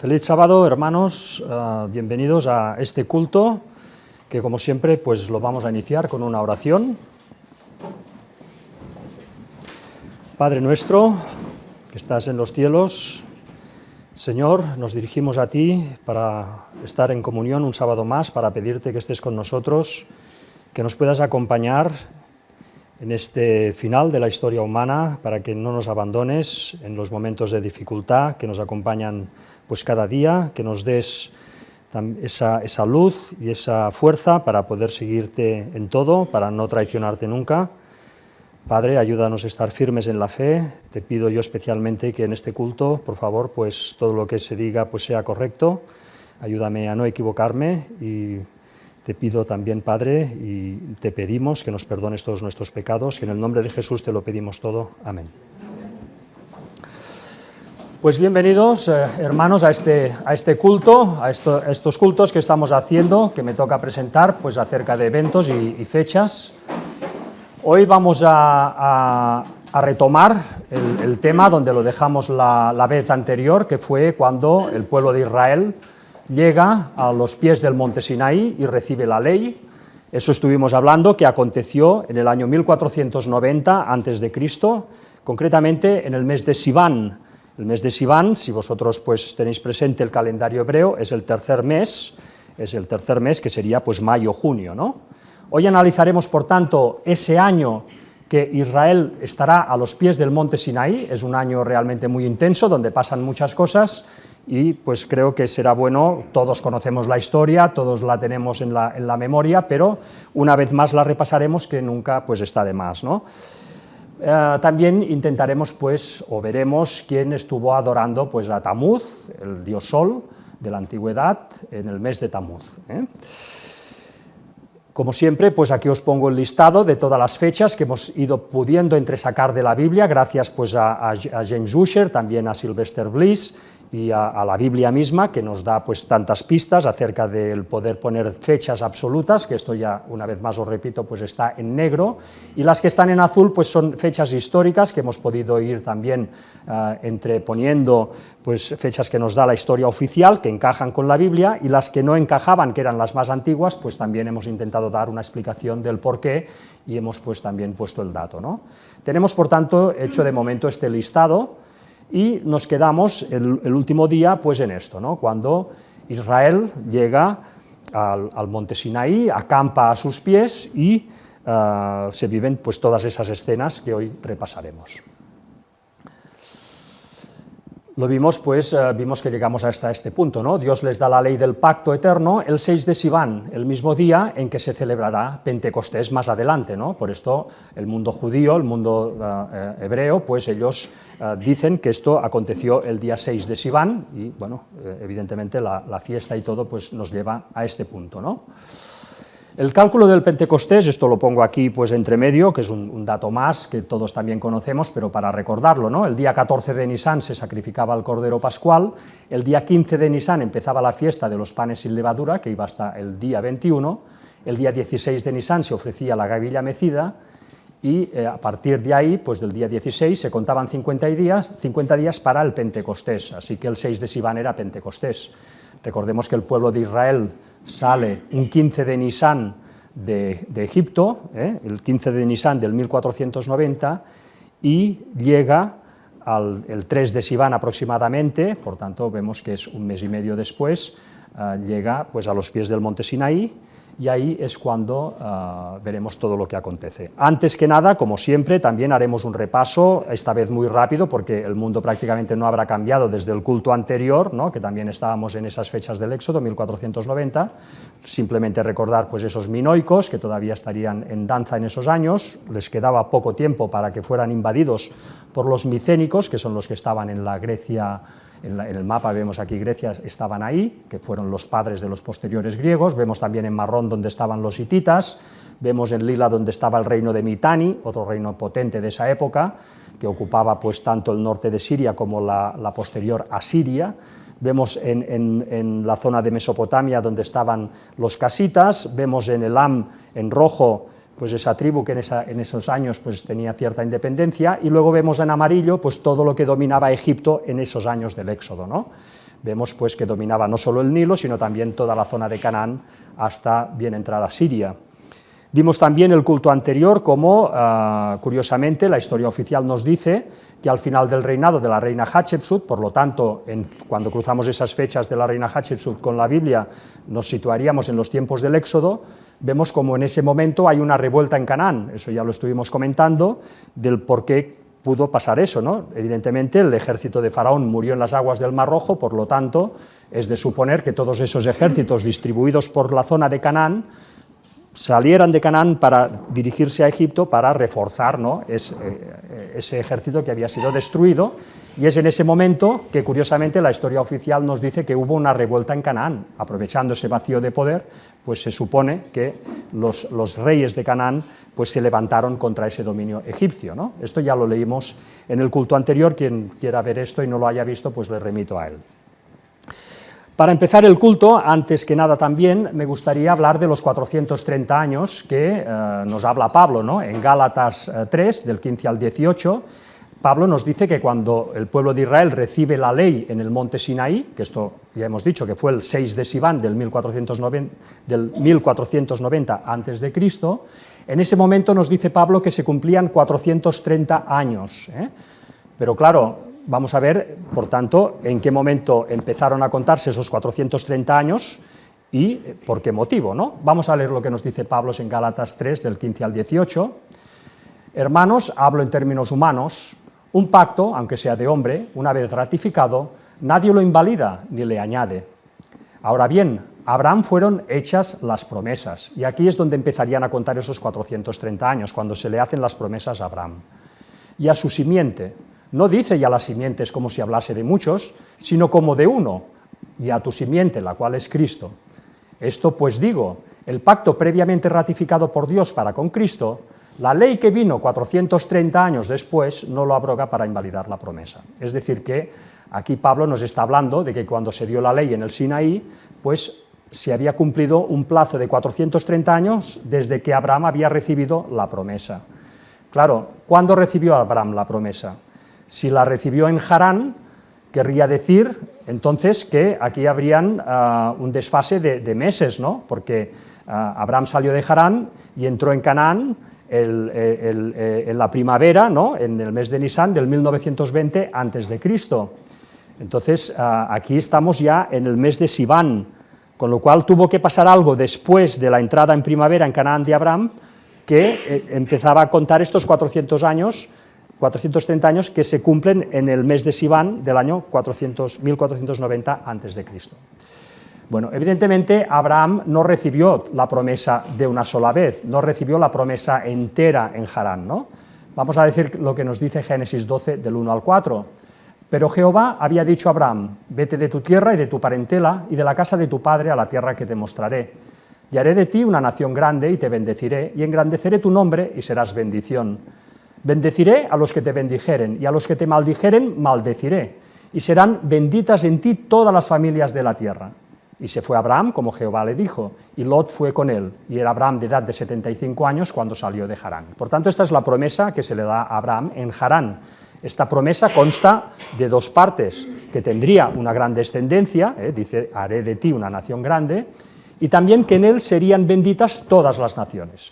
Feliz sábado, hermanos, bienvenidos a este culto, que como siempre pues lo vamos a iniciar con una oración. Padre nuestro, que estás en los cielos, Señor, nos dirigimos a ti para estar en comunión un sábado más, para pedirte que estés con nosotros, que nos puedas acompañar en este final de la historia humana, para que no nos abandones en los momentos de dificultad que nos acompañan pues cada día, que nos des esa luz y esa fuerza para poder seguirte en todo, para no traicionarte nunca. Padre, ayúdanos a estar firmes en la fe. Te pido yo especialmente que en este culto, por favor, pues todo lo que se diga pues sea correcto. Ayúdame a no equivocarme y te pido también, Padre, y te pedimos que nos perdones todos nuestros pecados, que en el nombre de Jesús te lo pedimos todo. Amén. Pues bienvenidos, hermanos, a este culto, a estos cultos que estamos haciendo, que me toca presentar pues acerca de eventos y fechas. Hoy vamos a retomar el tema donde lo dejamos la vez anterior, que fue cuando el pueblo de Israel llega a los pies del monte Sinaí y recibe la ley. Eso estuvimos hablando, que aconteció en el año 1490 a.C., concretamente en el mes de Siván. El mes de Siván, si vosotros pues tenéis presente el calendario hebreo, es el tercer mes que sería pues mayo-junio, ¿no? Hoy analizaremos, por tanto, ese año que Israel estará a los pies del monte Sinaí. Es un año realmente muy intenso, donde pasan muchas cosas, y pues creo que será bueno. Todos conocemos la historia, todos la tenemos en la memoria, pero una vez más la repasaremos, que nunca pues está de más, ¿no? También intentaremos pues, o veremos quién estuvo adorando pues a Tamuz, el dios Sol de la antigüedad, en el mes de Tamuz, ¿eh? Como siempre, pues aquí os pongo el listado de todas las fechas que hemos ido pudiendo entresacar de la Biblia, gracias pues a James Ussher, también a Sylvester Bliss y a la Biblia misma, que nos da pues tantas pistas acerca del poder poner fechas absolutas, que esto ya una vez más os repito pues está en negro, y las que están en azul pues son fechas históricas que hemos podido ir también entreponiendo pues fechas que nos da la historia oficial, que encajan con la Biblia, y las que no encajaban, que eran las más antiguas, pues también hemos intentado dar una explicación del porqué y hemos pues también puesto el dato, ¿no? Tenemos, por tanto, hecho de momento este listado, y nos quedamos el último día pues en esto, ¿no? Cuando Israel llega al monte Sinaí, acampa a sus pies y se viven pues todas esas escenas que hoy repasaremos. Lo vimos, pues vimos que llegamos hasta este punto, ¿no? Dios les da la ley del pacto eterno el 6 de Siván, el mismo día en que se celebrará Pentecostés más adelante, ¿no? Por esto el mundo judío, el mundo hebreo, pues ellos dicen que esto aconteció el día 6 de Siván, y bueno, evidentemente la fiesta y todo pues nos lleva a este punto, ¿no? El cálculo del Pentecostés, esto lo pongo aquí pues entre medio, que es un dato más que todos también conocemos, pero para recordarlo, ¿no? El día 14 de Nisán se sacrificaba el Cordero Pascual, el día 15 de Nisán empezaba la fiesta de los panes sin levadura, que iba hasta el día 21, el día 16 de Nisán se ofrecía la gavilla mecida, y a partir de ahí, pues del día 16, se contaban 50 días para el Pentecostés, así que el 6 de Siván era Pentecostés. Recordemos que el pueblo de Israel sale un 15 de Nisán de Egipto, el 15 de Nisán del 1490, y llega el 3 de Siván aproximadamente, por tanto vemos que es un mes y medio después, llega pues a los pies del monte Sinaí, y ahí es cuando veremos todo lo que acontece. Antes que nada, como siempre, también haremos un repaso, esta vez muy rápido, porque el mundo prácticamente no habrá cambiado desde el culto anterior, ¿no? Que también estábamos en esas fechas del Éxodo, 1490, simplemente recordar pues esos minoicos, que todavía estarían en danza en esos años, les quedaba poco tiempo para que fueran invadidos por los micénicos, que son los que estaban en la Grecia. En el mapa vemos aquí Grecia, estaban ahí, que fueron los padres de los posteriores griegos. Vemos también en marrón donde estaban los hititas, vemos en lila donde estaba el reino de Mitanni, otro reino potente de esa época, que ocupaba pues tanto el norte de Siria como la posterior Asiria. Vemos en la zona de Mesopotamia donde estaban los casitas, vemos en Elam en rojo pues esa tribu que en esos años pues tenía cierta independencia, y luego vemos en amarillo pues todo lo que dominaba Egipto en esos años del Éxodo, ¿no? Vemos pues que dominaba no solo el Nilo, sino también toda la zona de Canaán hasta bien entrada Siria. Vimos también el culto anterior, como curiosamente la historia oficial nos dice que al final del reinado de la reina Hatshepsut, por lo tanto, cuando cruzamos esas fechas de la reina Hatshepsut con la Biblia, nos situaríamos en los tiempos del Éxodo, vemos como en ese momento hay una revuelta en Canaán, eso ya lo estuvimos comentando, del por qué pudo pasar eso, ¿no? Evidentemente el ejército de Faraón murió en las aguas del Mar Rojo, por lo tanto, es de suponer que todos esos ejércitos distribuidos por la zona de Canaán salieran de Canaán para dirigirse a Egipto para reforzar, ¿no?, ese ejército que había sido destruido, y es en ese momento que curiosamente la historia oficial nos dice que hubo una revuelta en Canaán. Aprovechando ese vacío de poder, pues se supone que los reyes de Canaán pues se levantaron contra ese dominio egipcio, ¿no? Esto ya lo leímos en el culto anterior, quien quiera ver esto y no lo haya visto, pues le remito a él. Para empezar el culto, antes que nada también me gustaría hablar de los 430 años que nos habla Pablo, ¿no? En Gálatas 3, del 15 al 18, Pablo nos dice que cuando el pueblo de Israel recibe la ley en el monte Sinaí, que esto ya hemos dicho que fue el 6 de Sivan del 1490 a.C., en ese momento nos dice Pablo que se cumplían 430 años, ¿eh? Pero claro, vamos a ver, por tanto, en qué momento empezaron a contarse esos 430 años y por qué motivo, ¿no? Vamos a leer lo que nos dice Pablo en Gálatas 3, del 15 al 18. Hermanos, hablo en términos humanos, un pacto, aunque sea de hombre, una vez ratificado, nadie lo invalida ni le añade. Ahora bien, a Abraham fueron hechas las promesas, y aquí es donde empezarían a contar esos 430 años, cuando se le hacen las promesas a Abraham. Y a su simiente. No dice ya las simientes como si hablase de muchos, sino como de uno, y a tu simiente, la cual es Cristo. Esto pues digo, el pacto previamente ratificado por Dios para con Cristo, la ley que vino 430 años después no lo abroga para invalidar la promesa. Es decir que aquí Pablo nos está hablando de que cuando se dio la ley en el Sinaí, pues se había cumplido un plazo de 430 años desde que Abraham había recibido la promesa. Claro, ¿cuándo recibió Abraham la promesa? Si la recibió en Harán, querría decir entonces que aquí habrían un desfase de meses, ¿no? Porque Abraham salió de Harán y entró en Canaán en la primavera, ¿no?, en el mes de Nisan del 1920 a.C. Entonces aquí estamos ya en el mes de Sivan, con lo cual tuvo que pasar algo después de la entrada en primavera en Canaán de Abraham, que empezaba a contar estos 430 años que se cumplen en el mes de Sivan del año 1490 a.C. Bueno, evidentemente Abraham no recibió la promesa de una sola vez, no recibió la promesa entera en Harán, ¿no? Vamos a decir lo que nos dice Génesis 12 del 1 al 4. Pero Jehová había dicho a Abraham, vete de tu tierra y de tu parentela y de la casa de tu padre a la tierra que te mostraré. Y haré de ti una nación grande y te bendeciré y engrandeceré tu nombre y serás bendición. Bendeciré a los que te bendijeren, y a los que te maldijeren, maldeciré, y serán benditas en ti todas las familias de la tierra. Y se fue Abraham, como Jehová le dijo, y Lot fue con él, y era Abraham de edad de 75 años cuando salió de Harán. Por tanto, esta es la promesa que se le da a Abraham en Harán. Esta promesa consta de dos partes, que tendría una gran descendencia, dice, haré de ti una nación grande, y también que en él serían benditas todas las naciones.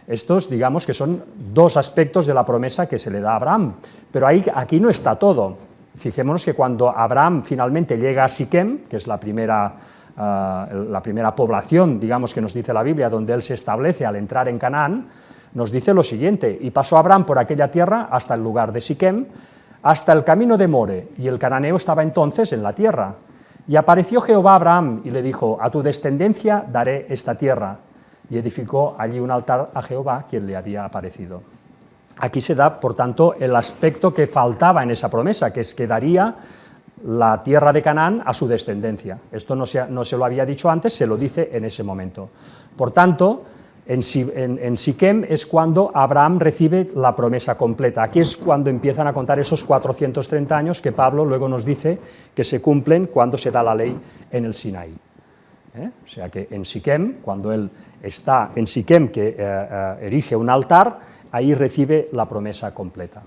Estos, digamos, que son dos aspectos de la promesa que se le da a Abraham, pero aquí no está todo. Fijémonos que cuando Abraham finalmente llega a Siquem, que es la primera población, digamos, que nos dice la Biblia, donde él se establece al entrar en Canaán, nos dice lo siguiente: y pasó Abraham por aquella tierra hasta el lugar de Siquem, hasta el camino de More, y el cananeo estaba entonces en la tierra. Y apareció Jehová a Abraham y le dijo, a tu descendencia daré esta tierra. Y edificó allí un altar a Jehová, quien le había aparecido. Aquí se da, por tanto, el aspecto que faltaba en esa promesa, que es que daría la tierra de Canaán a su descendencia. Esto no se lo había dicho antes, se lo dice en ese momento. Por tanto, en Siquem es cuando Abraham recibe la promesa completa. Aquí es cuando empiezan a contar esos 430 años que Pablo luego nos dice que se cumplen cuando se da la ley en el Sinaí. O sea que en Siquem, cuando él está en Siquem, que erige un altar, ahí recibe la promesa completa.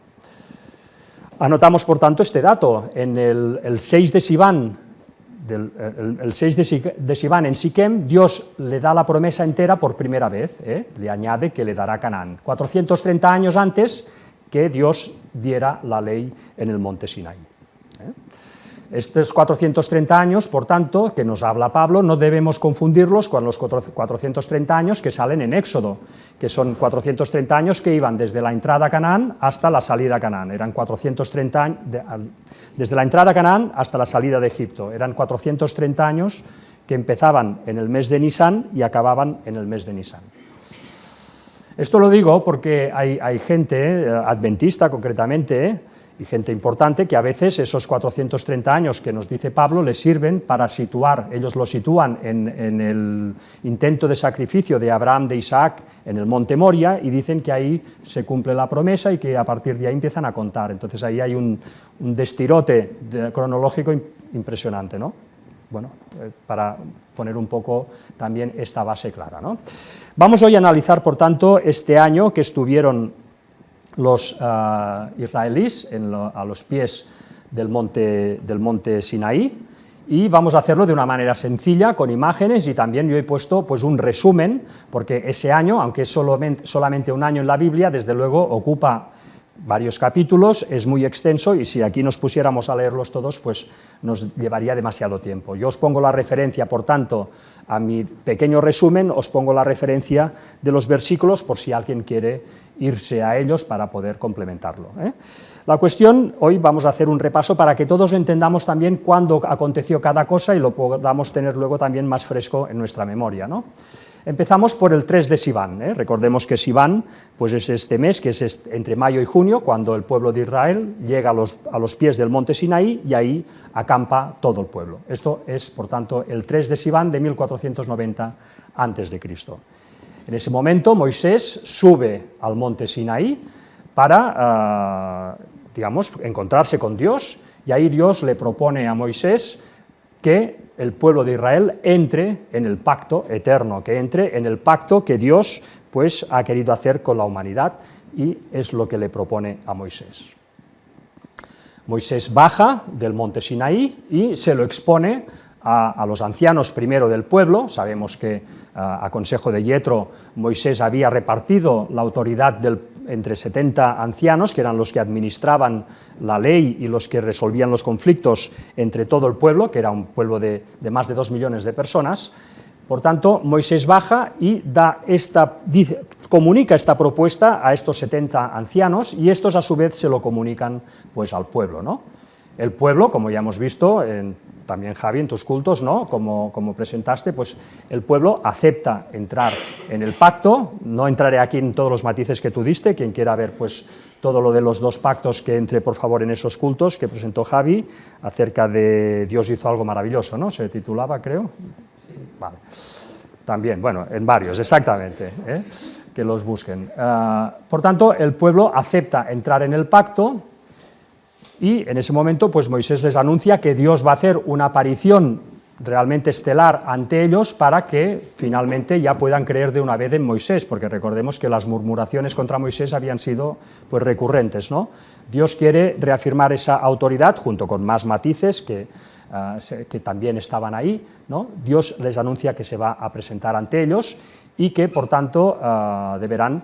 Anotamos, por tanto, este dato. En el 6 de Sivan, el 6 de Sivan en Siquem, Dios le da la promesa entera por primera vez, le añade que le dará Canaán. 430 años antes que Dios diera la ley en el monte Sinaí. Estos 430 años, por tanto, que nos habla Pablo, no debemos confundirlos con los 430 años que salen en Éxodo, que son 430 años que iban desde la entrada a Canaán hasta la salida a Canaán. Eran 430 años, desde la entrada a Canaán hasta la salida de Egipto. Eran 430 años que empezaban en el mes de Nisán y acababan en el mes de Nisán. Esto lo digo porque hay gente, adventista concretamente, y gente importante, que a veces esos 430 años que nos dice Pablo les sirven para situar, ellos lo sitúan en el intento de sacrificio de Abraham, de Isaac, en el monte Moria, y dicen que ahí se cumple la promesa y que a partir de ahí empiezan a contar. Entonces ahí hay un destirote cronológico impresionante, ¿no? Bueno, para poner un poco también esta base clara, ¿no? Vamos hoy a analizar, por tanto, este año que estuvieron los israelíes a los pies del monte Sinaí, y vamos a hacerlo de una manera sencilla, con imágenes, y también yo he puesto pues un resumen, porque ese año, aunque es solamente un año en la Biblia, desde luego ocupa varios capítulos, es muy extenso, y si aquí nos pusiéramos a leerlos todos, pues nos llevaría demasiado tiempo. Yo os pongo la referencia, por tanto, a mi pequeño resumen, os pongo la referencia de los versículos, por si alguien quiere irse a ellos para poder complementarlo. La cuestión, hoy vamos a hacer un repaso para que todos entendamos también cuándo aconteció cada cosa y lo podamos tener luego también más fresco en nuestra memoria, ¿no? Empezamos por el 3 de Sivan. Recordemos que Sivan pues es este mes, que es entre mayo y junio, cuando el pueblo de Israel llega a los pies del monte Sinaí y ahí acampa todo el pueblo. Esto es, por tanto, el 3 de Sivan de 1490 a.C. En ese momento Moisés sube al monte Sinaí para, digamos, encontrarse con Dios, y ahí Dios le propone a Moisés que el pueblo de Israel entre en el pacto eterno, que entre en el pacto que Dios pues ha querido hacer con la humanidad, y es lo que le propone a Moisés. Moisés baja del monte Sinaí y se lo expone a los ancianos primero del pueblo. Sabemos que a consejo de Yetro Moisés había repartido la autoridad entre 70 ancianos, que eran los que administraban la ley y los que resolvían los conflictos entre todo el pueblo, que era un pueblo de más de 2 millones de personas. Por tanto, Moisés baja y comunica esta propuesta a estos 70 ancianos, y estos a su vez se lo comunican pues al pueblo, ¿no? El pueblo, como ya hemos visto, también Javi, en tus cultos, ¿no? como presentaste, pues el pueblo acepta entrar en el pacto. No entraré aquí en todos los matices que tú diste. Quien quiera ver pues todo lo de los dos pactos, que entre por favor en esos cultos que presentó Javi, acerca de Dios hizo algo maravilloso, ¿no? Se titulaba, creo. Sí. Vale. También, bueno, en varios, exactamente, que los busquen. Por tanto, el pueblo acepta entrar en el pacto, y en ese momento pues Moisés les anuncia que Dios va a hacer una aparición realmente estelar ante ellos para que finalmente ya puedan creer de una vez en Moisés, porque recordemos que las murmuraciones contra Moisés habían sido pues recurrentes, ¿no? Dios quiere reafirmar esa autoridad junto con más matices que también estaban ahí, ¿no? Dios les anuncia que se va a presentar ante ellos y que por tanto deberán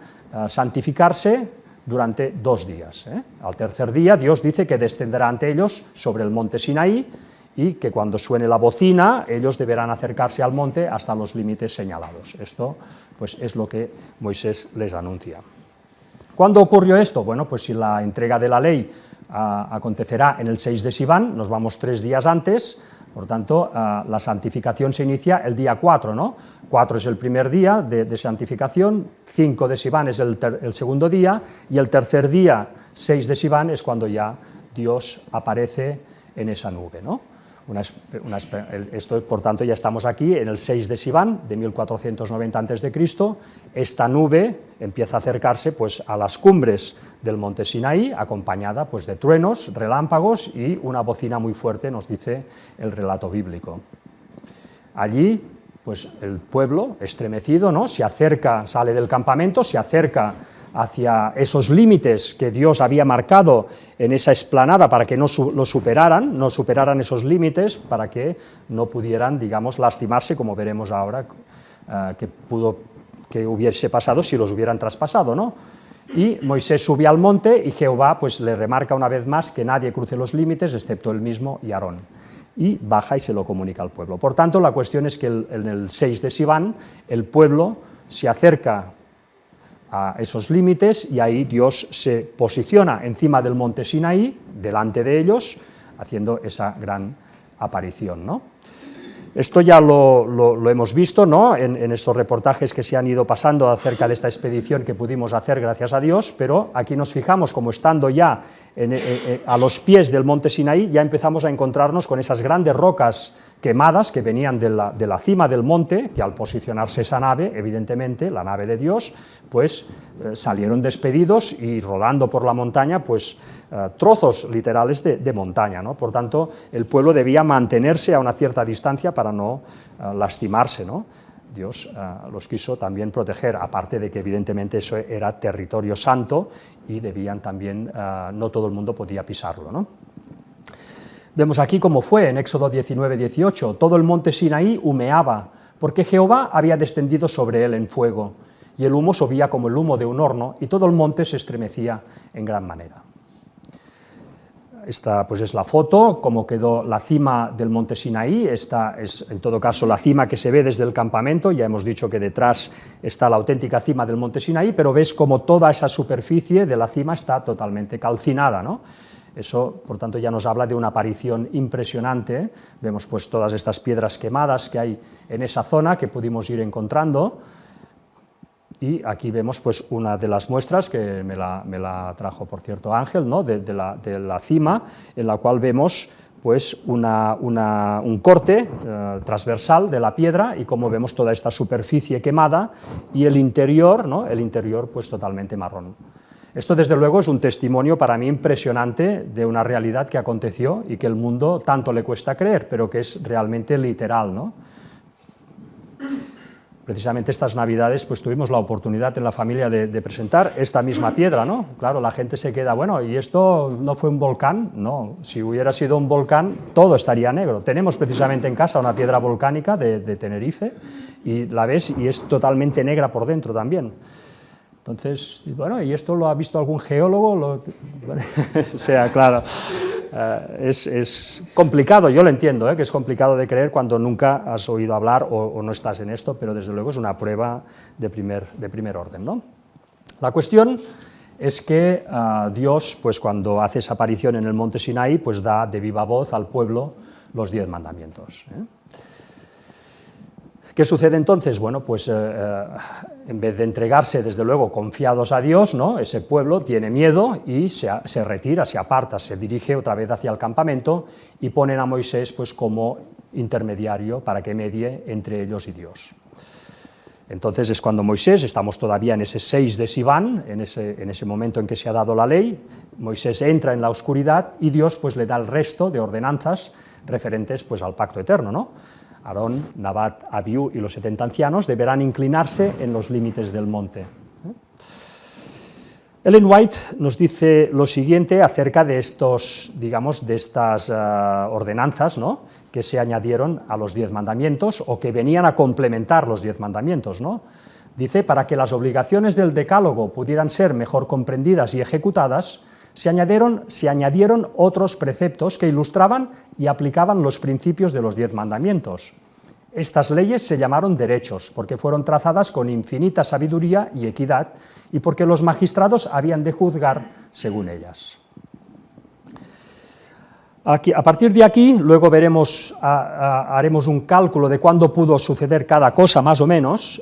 santificarse durante 2 días. Al tercer día Dios dice que descenderá ante ellos sobre el monte Sinaí, y que cuando suene la bocina ellos deberán acercarse al monte hasta los límites señalados. Esto pues es lo que Moisés les anuncia. ¿Cuándo ocurrió esto? Bueno, pues si la entrega de la ley acontecerá en el 6 de Sivan, nos vamos 3 días antes. Por tanto, la santificación se inicia el día 4, ¿no? 4 es el primer día de santificación, 5 de Sivan es el segundo día, y el tercer día, 6 de Sivan, es cuando ya Dios aparece en esa nube, ¿no? Esto, por tanto, ya estamos aquí en el 6 de Sivan de 1490 a.C. Esta nube empieza a acercarse pues a las cumbres del monte Sinaí, acompañada pues de truenos, relámpagos y una bocina muy fuerte, nos dice el relato bíblico. Allí pues el pueblo estremecido, ¿no?, se acerca, sale del campamento, se acerca hacia esos límites que Dios había marcado en esa explanada para que no superaran esos límites, para que no pudieran, digamos, lastimarse, como veremos ahora que hubiese pasado si los hubieran traspasado, ¿no? Y Moisés sube al monte y Jehová pues le remarca una vez más que nadie cruce los límites excepto él mismo y Aarón, y baja y se lo comunica al pueblo. Por tanto, la cuestión es que en el 6 de Siván el pueblo se acerca a esos límites y ahí Dios se posiciona encima del monte Sinaí, delante de ellos, haciendo esa gran aparición, ¿no? Esto ya lo hemos visto, ¿no?, en estos reportajes que se han ido pasando acerca de esta expedición que pudimos hacer, gracias a Dios, pero aquí nos fijamos como estando ya a los pies del monte Sinaí, ya empezamos a encontrarnos con esas grandes rocas quemadas que venían de la cima del monte, que al posicionarse esa nave, evidentemente, la nave de Dios, pues salieron despedidos y rodando por la montaña, pues trozos literales de montaña, ¿no? Por tanto, el pueblo debía mantenerse a una cierta distancia para no lastimarse, ¿no? Dios los quiso también proteger, aparte de que evidentemente eso era territorio santo y debían también, no todo el mundo podía pisarlo, ¿no? Vemos aquí cómo fue en Éxodo 19:18, todo el monte Sinaí humeaba, porque Jehová había descendido sobre él en fuego, y el humo subía como el humo de un horno, y todo el monte se estremecía en gran manera. Esta pues es la foto, cómo quedó la cima del monte Sinaí. Esta es en todo caso la cima que se ve desde el campamento, ya hemos dicho que detrás está la auténtica cima del monte Sinaí, pero ves como toda esa superficie de la cima está totalmente calcinada, ¿no? Eso, por tanto, ya nos habla de una aparición impresionante. Vemos pues todas estas piedras quemadas que hay en esa zona que pudimos ir encontrando. Y aquí vemos pues una de las muestras que me la trajo, por cierto, Ángel, ¿no?, de la cima, en la cual vemos pues un corte transversal de la piedra y como vemos toda esta superficie quemada y el interior, ¿no?, el interior pues totalmente marrón. Esto desde luego es un testimonio para mí impresionante de una realidad que aconteció y que el mundo tanto le cuesta creer, pero que es realmente literal, ¿no? Precisamente estas Navidades pues tuvimos la oportunidad en la familia de presentar esta misma piedra, ¿no? Claro, la gente se queda, bueno, ¿y esto no fue un volcán? No, si hubiera sido un volcán todo estaría negro. Tenemos precisamente en casa una piedra volcánica de Tenerife y la ves y es totalmente negra por dentro también. Entonces, bueno, ¿y esto lo ha visto algún geólogo? O sea, claro, es complicado, yo lo entiendo, que es complicado de creer cuando nunca has oído hablar o no estás en esto, pero desde luego es una prueba de primer orden, ¿no? La cuestión es que Dios, pues cuando hace esa aparición en el monte Sinaí, pues da de viva voz al pueblo los 10 mandamientos, ¿eh? ¿Qué sucede entonces? Bueno, pues en vez de entregarse, desde luego, confiados a Dios, ¿no?, ese pueblo tiene miedo y se retira, se aparta, se dirige otra vez hacia el campamento y ponen a Moisés pues como intermediario para que medie entre ellos y Dios. Entonces es cuando Moisés, estamos todavía en ese 6 de Siván, en ese momento en que se ha dado la ley, Moisés entra en la oscuridad y Dios pues le da el resto de ordenanzas referentes pues al pacto eterno, ¿no? Aarón, Nabat, Abiú y los 70 ancianos deberán inclinarse en los límites del monte. Ellen White nos dice lo siguiente acerca de estas ordenanzas, ¿no?, que se añadieron a los 10 mandamientos o que venían a complementar los 10 mandamientos, ¿no? Dice, para que las obligaciones del decálogo pudieran ser mejor comprendidas y ejecutadas, se añadieron otros preceptos que ilustraban y aplicaban los principios de los 10 mandamientos. Estas leyes se llamaron derechos, porque fueron trazadas con infinita sabiduría y equidad, y porque los magistrados habían de juzgar según ellas. Aquí, a partir de aquí, luego haremos un cálculo de cuándo pudo suceder cada cosa, más o menos,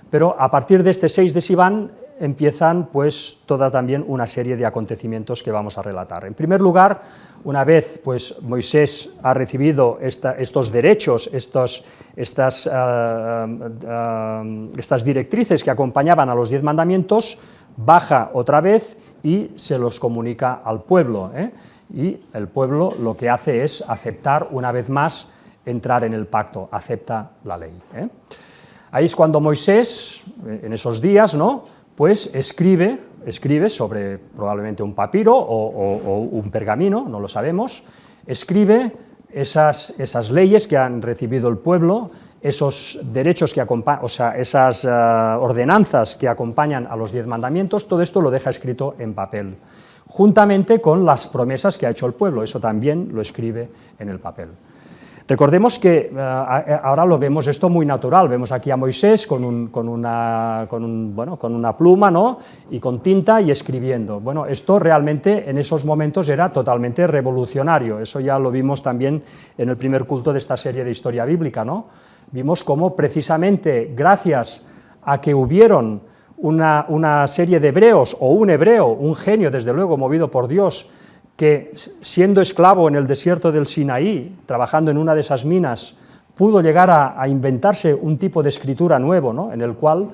pero a partir de este 6 de Siván, empiezan pues toda también una serie de acontecimientos que vamos a relatar. En primer lugar, una vez pues Moisés ha recibido estos derechos, estas directrices que acompañaban a los 10 mandamientos, baja otra vez y se los comunica al pueblo, y el pueblo lo que hace es aceptar una vez más entrar en el pacto, acepta la ley. Ahí es cuando Moisés, en esos días, ¿no?, pues escribe sobre probablemente un papiro o un pergamino, no lo sabemos, escribe esas leyes que han recibido el pueblo, esos derechos que acompañan, o sea, esas ordenanzas que acompañan a los 10 mandamientos, todo esto lo deja escrito en papel, juntamente con las promesas que ha hecho el pueblo, eso también lo escribe en el papel. Recordemos que ahora lo vemos esto muy natural, vemos aquí a Moisés con una pluma, ¿no?, y con tinta y escribiendo. Bueno, esto realmente en esos momentos era totalmente revolucionario, eso ya lo vimos también en el primer culto de esta serie de historia bíblica, ¿no? Vimos cómo precisamente gracias a que hubieron una serie de hebreos, o un hebreo, un genio desde luego movido por Dios, que siendo esclavo en el desierto del Sinaí, trabajando en una de esas minas, pudo llegar a inventarse un tipo de escritura nuevo, ¿no?, en el cual,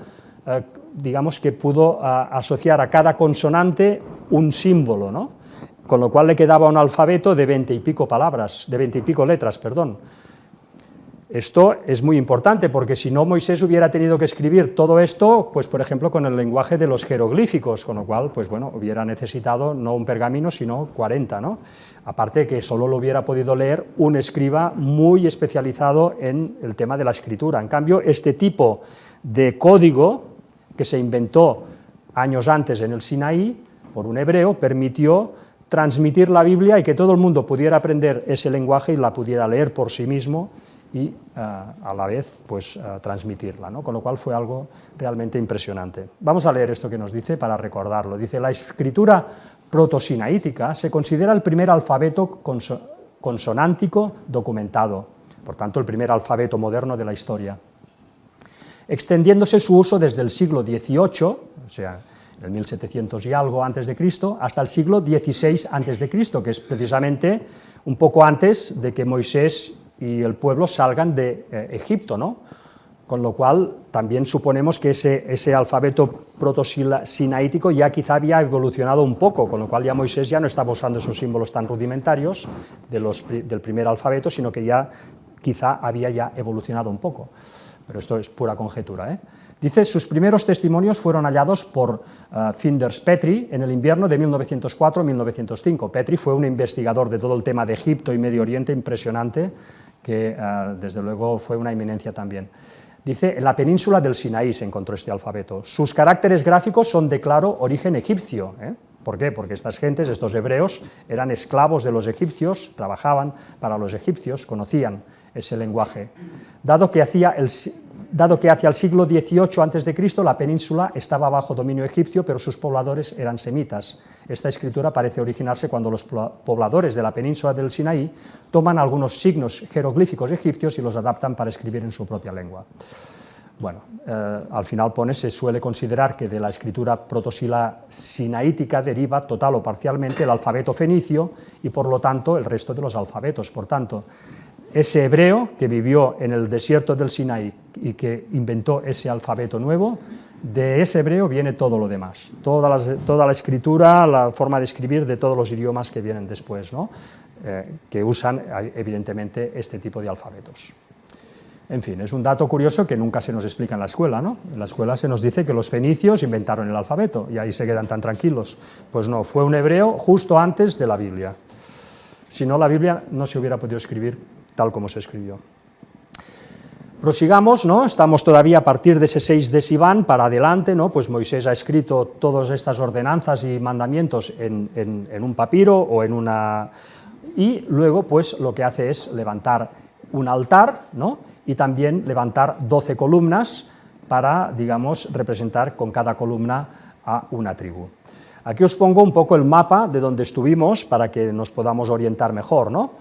digamos que pudo asociar a cada consonante un símbolo, ¿no?, con lo cual le quedaba un alfabeto de 20 y pico letras, perdón. Esto es muy importante porque si no Moisés hubiera tenido que escribir todo esto, pues por ejemplo con el lenguaje de los jeroglíficos, con lo cual pues bueno, hubiera necesitado no un pergamino sino 40, ¿no? Aparte que solo lo hubiera podido leer un escriba muy especializado en el tema de la escritura. En cambio, este tipo de código que se inventó años antes en el Sinaí por un hebreo permitió transmitir la Biblia y que todo el mundo pudiera aprender ese lenguaje y la pudiera leer por sí mismo y a la vez pues transmitirla, ¿no? Con lo cual fue algo realmente impresionante. Vamos a leer esto que nos dice para recordarlo. Dice: la escritura protosinaítica se considera el primer alfabeto consonántico documentado, por tanto el primer alfabeto moderno de la historia, extendiéndose su uso desde el siglo XVIII, o sea, en el 1700 y algo antes de Cristo, hasta el siglo XVI antes de Cristo, que es precisamente un poco antes de que Moisés y el pueblo salgan de Egipto, ¿no? Con lo cual también suponemos que ese alfabeto protosinaítico ya quizá había evolucionado un poco, con lo cual ya Moisés ya no estaba usando esos símbolos tan rudimentarios del primer alfabeto, sino que ya quizá había ya evolucionado un poco, pero esto es pura conjetura, ¿eh? Dice: sus primeros testimonios fueron hallados por Flinders Petrie en el invierno de 1904-1905. Petrie fue un investigador de todo el tema de Egipto y Medio Oriente impresionante, que desde luego fue una eminencia también. Dice: en la península del Sinaí se encontró este alfabeto. Sus caracteres gráficos son de claro origen egipcio, ¿eh? ¿Por qué? Porque estas gentes, estos hebreos, eran esclavos de los egipcios, trabajaban para los egipcios, conocían ese lenguaje. Dado que hacia el siglo XVIII a.C. la península estaba bajo dominio egipcio, pero sus pobladores eran semitas. Esta escritura parece originarse cuando los pobladores de la península del Sinaí toman algunos signos jeroglíficos egipcios y los adaptan para escribir en su propia lengua. Bueno, al final pone: se suele considerar que de la escritura protosinaítica deriva total o parcialmente el alfabeto fenicio y por lo tanto el resto de los alfabetos. Por tanto, ese hebreo que vivió en el desierto del Sinaí y que inventó ese alfabeto nuevo, de ese hebreo viene todo lo demás, toda la escritura, la forma de escribir de todos los idiomas que vienen después, ¿no? Que usan evidentemente este tipo de alfabetos. En fin, es un dato curioso que nunca se nos explica en la escuela, ¿no? En la escuela se nos dice que los fenicios inventaron el alfabeto y ahí se quedan tan tranquilos. Pues no, fue un hebreo justo antes de la Biblia. Si no, la Biblia no se hubiera podido escribir tal como se escribió. Prosigamos, ¿no? Estamos todavía a partir de ese 6 de Sivan para adelante, ¿no? Pues Moisés ha escrito todas estas ordenanzas y mandamientos en un papiro o en una... y luego pues lo que hace es levantar un altar, ¿no? Y también levantar 12 columnas para, digamos, representar con cada columna a una tribu. Aquí os pongo un poco el mapa de donde estuvimos para que nos podamos orientar mejor, ¿no?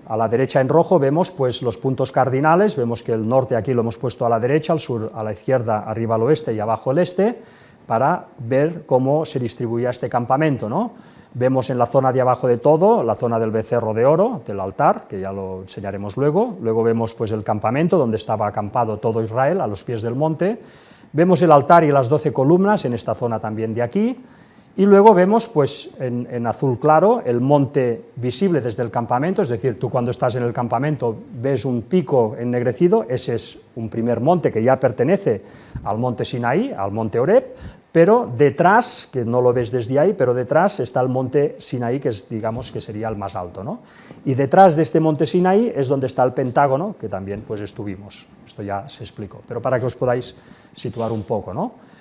A la derecha en rojo vemos pues los puntos cardinales, vemos que el norte aquí lo hemos puesto a la derecha, el sur a la izquierda, arriba al oeste y abajo el este, para ver cómo se distribuía este campamento, ¿no? Vemos en la zona de abajo de todo, la zona del becerro de oro, del altar, que ya lo enseñaremos luego. Luego vemos pues el campamento donde estaba acampado todo Israel, a los pies del monte. Vemos el altar y las 12 columnas en esta zona también de aquí. Y luego vemos pues, en azul claro el monte visible desde el campamento, es decir, tú cuando estás en el campamento ves un pico ennegrecido, ese es un primer monte que ya pertenece al monte Sinaí, al monte Horeb, pero detrás, que no lo ves desde ahí, pero detrás está el monte Sinaí, que es, digamos, que sería el más alto, ¿no? Y detrás de este monte Sinaí es donde está el Pentágono, que también pues, estuvimos, esto ya se explicó, pero para que os podáis situar un poco, ¿no?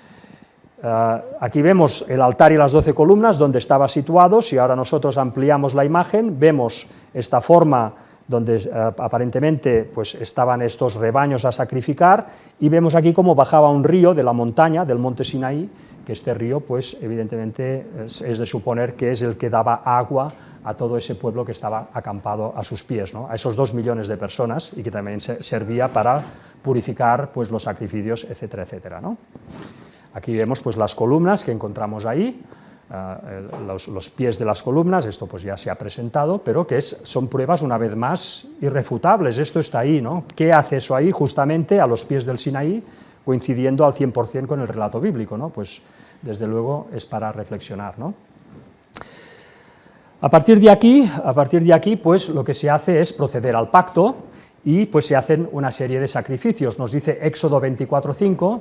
Aquí vemos el altar y las 12 columnas, donde estaba situado. Si ahora nosotros ampliamos la imagen, vemos esta forma donde aparentemente pues, estaban estos rebaños a sacrificar, y vemos aquí cómo bajaba un río de la montaña, del monte Sinaí, que este río, pues evidentemente es de suponer que es el que daba agua a todo ese pueblo que estaba acampado a sus pies, ¿no? A esos 2 millones de personas, y que también servía para purificar pues, los sacrificios, etcétera, etcétera, ¿no? Aquí vemos pues, las columnas que encontramos ahí, los pies de las columnas, esto pues, ya se ha presentado, pero que son pruebas una vez más irrefutables, esto está ahí, ¿no? ¿Qué hace eso ahí justamente a los pies del Sinaí, coincidiendo al 100% con el relato bíblico, ¿no? Pues desde luego es para reflexionar, ¿no? A partir de aquí pues, lo que se hace es proceder al pacto y pues, se hacen una serie de sacrificios. Nos dice Éxodo 24:5,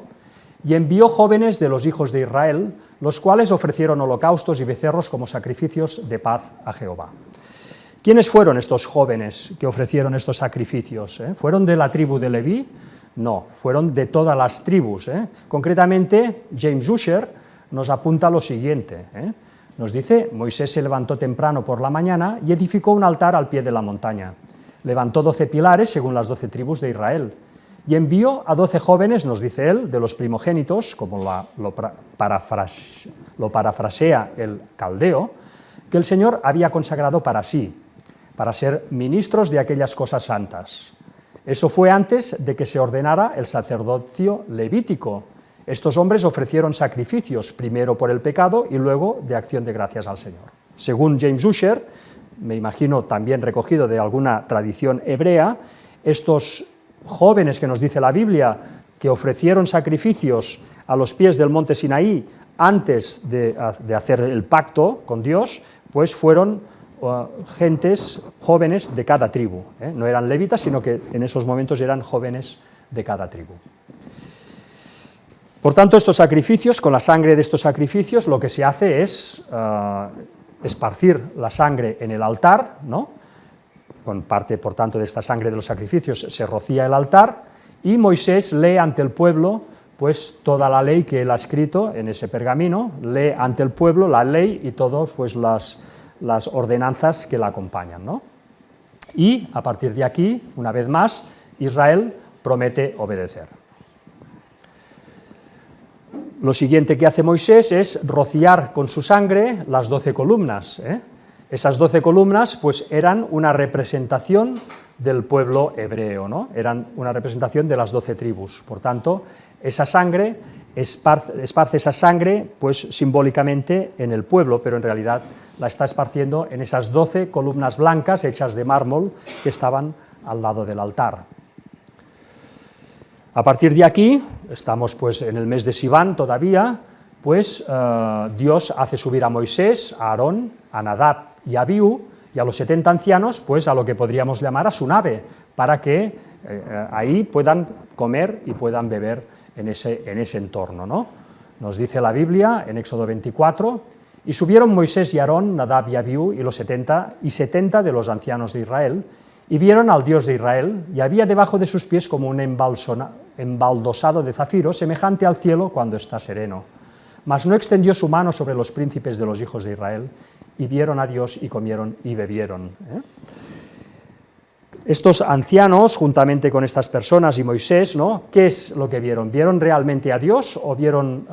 y envió jóvenes de los hijos de Israel, los cuales ofrecieron holocaustos y becerros como sacrificios de paz a Jehová. ¿Quiénes fueron estos jóvenes que ofrecieron estos sacrificios? ¿Fueron de la tribu de Leví? No, fueron de todas las tribus. Concretamente, James Ussher nos apunta lo siguiente. Nos dice, Moisés se levantó temprano por la mañana y edificó un altar al pie de la montaña. Levantó 12 pilares según las 12 tribus de Israel. Y envió a 12 jóvenes, nos dice él, de los primogénitos, como lo parafrasea el caldeo, que el Señor había consagrado para sí, para ser ministros de aquellas cosas santas. Eso fue antes de que se ordenara el sacerdocio levítico. Estos hombres ofrecieron sacrificios, primero por el pecado y luego de acción de gracias al Señor. Según James Ussher, me imagino también recogido de alguna tradición hebrea, estos jóvenes que nos dice la Biblia, que ofrecieron sacrificios a los pies del monte Sinaí antes de hacer el pacto con Dios, pues fueron gentes jóvenes de cada tribu, no eran levitas, sino que en esos momentos eran jóvenes de cada tribu. Por tanto, estos sacrificios, con la sangre de estos sacrificios, lo que se hace es esparcir la sangre en el altar, ¿no? Con parte, por tanto, de esta sangre de los sacrificios se rocía el altar, y Moisés lee ante el pueblo pues, toda la ley que él ha escrito en ese pergamino, lee ante el pueblo la ley y todas pues, las ordenanzas que la acompañan, ¿no? Y a partir de aquí, una vez más, Israel promete obedecer. Lo siguiente que hace Moisés es rociar con su sangre las 12 columnas, Esas 12 columnas pues, eran una representación del pueblo hebreo, ¿no? Eran una representación de las 12 tribus. Por tanto, esa sangre esparce esa sangre pues, simbólicamente en el pueblo, pero en realidad la está esparciendo en esas 12 columnas blancas hechas de mármol que estaban al lado del altar. A partir de aquí, estamos pues, en el mes de Sivan todavía, pues Dios hace subir a Moisés, a Aarón, a Nadab y a Abiú, y a los 70 ancianos, pues a lo que podríamos llamar a su nave, para que ahí puedan comer y puedan beber en ese entorno, ¿no? Nos dice la Biblia en Éxodo 24, y subieron Moisés y Aarón, Nadab y Abiú, y los 70 de los ancianos de Israel, y vieron al Dios de Israel, y había debajo de sus pies como un embaldosado de zafiro, semejante al cielo cuando está sereno. Mas no extendió su mano sobre los príncipes de los hijos de Israel, y vieron a Dios y comieron y bebieron. Estos ancianos, juntamente con estas personas y Moisés, ¿no? ¿Qué es lo que vieron? ¿Vieron realmente a Dios o vieron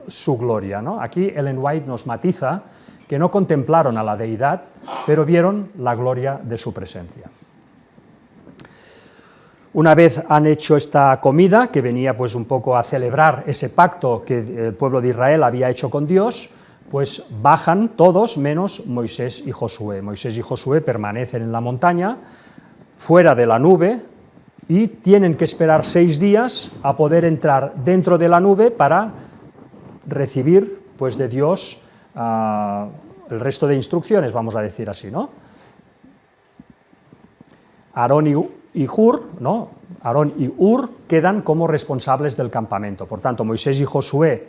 su gloria, ¿no? Aquí Ellen White nos matiza que no contemplaron a la deidad, pero vieron la gloria de su presencia. Una vez han hecho esta comida, que venía pues un poco a celebrar ese pacto que el pueblo de Israel había hecho con Dios, pues bajan todos menos Moisés y Josué. Moisés y Josué permanecen en la montaña, fuera de la nube, y tienen que esperar 6 días a poder entrar dentro de la nube para recibir pues, de Dios el resto de instrucciones, vamos a decir así, ¿no? Aarón y Hur, ¿no? Aarón y Hur quedan como responsables del campamento. Por tanto, Moisés y Josué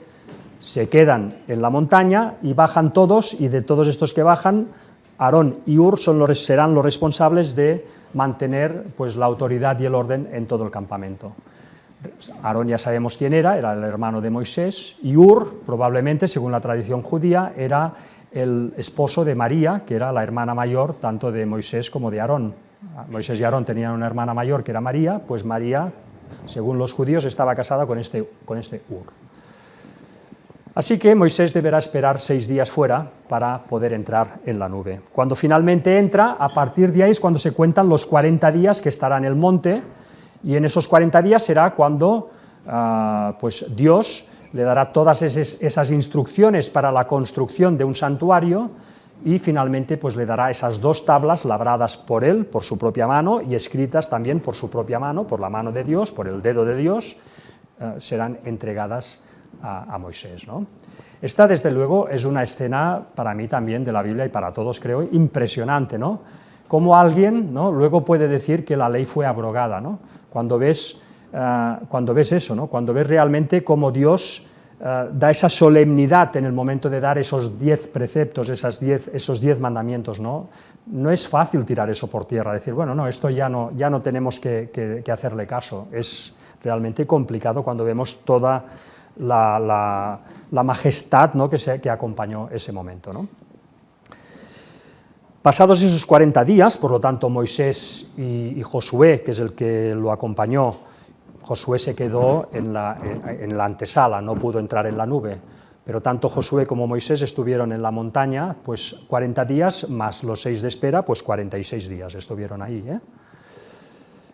se quedan en la montaña y bajan todos, y de todos estos que bajan, Aarón y Hur serán los responsables de mantener, pues, la autoridad y el orden en todo el campamento. Aarón ya sabemos quién era el hermano de Moisés, y Hur, probablemente, según la tradición judía, era el esposo de María, que era la hermana mayor tanto de Moisés como de Aarón. Moisés y Aarón tenían una hermana mayor que era María, pues María, según los judíos, estaba casada con este Hur. Así que Moisés deberá esperar 6 días fuera para poder entrar en la nube. Cuando finalmente entra, a partir de ahí es cuando se cuentan los 40 días que estará en el monte, y en esos 40 días será cuando pues Dios le dará todas esas instrucciones para la construcción de un santuario, y finalmente pues le dará esas 2 tablas labradas por él, por su propia mano, y escritas también por su propia mano, por la mano de Dios, por el dedo de Dios, serán entregadas a Moisés, ¿no? Esta, desde luego, es una escena para mí también de la Biblia, y para todos creo, impresionante, ¿no? Cómo alguien, ¿no?, luego puede decir que la ley fue abrogada, ¿no? Cuando ves eso, ¿no?, cuando ves realmente cómo Dios da esa solemnidad en el momento de dar esos 10 preceptos, esos 10 mandamientos, ¿no? No es fácil tirar eso por tierra, decir, bueno, no, esto ya no tenemos que hacerle caso. Es realmente complicado cuando vemos toda la majestad, ¿no?, que acompañó ese momento, ¿no? Pasados esos 40 días, por lo tanto, Moisés y Josué, que es el que lo acompañó, Josué se quedó en la antesala, no pudo entrar en la nube, pero tanto Josué como Moisés estuvieron en la montaña, pues 40 días, más los 6 de espera, pues 46 días estuvieron ahí, ¿eh?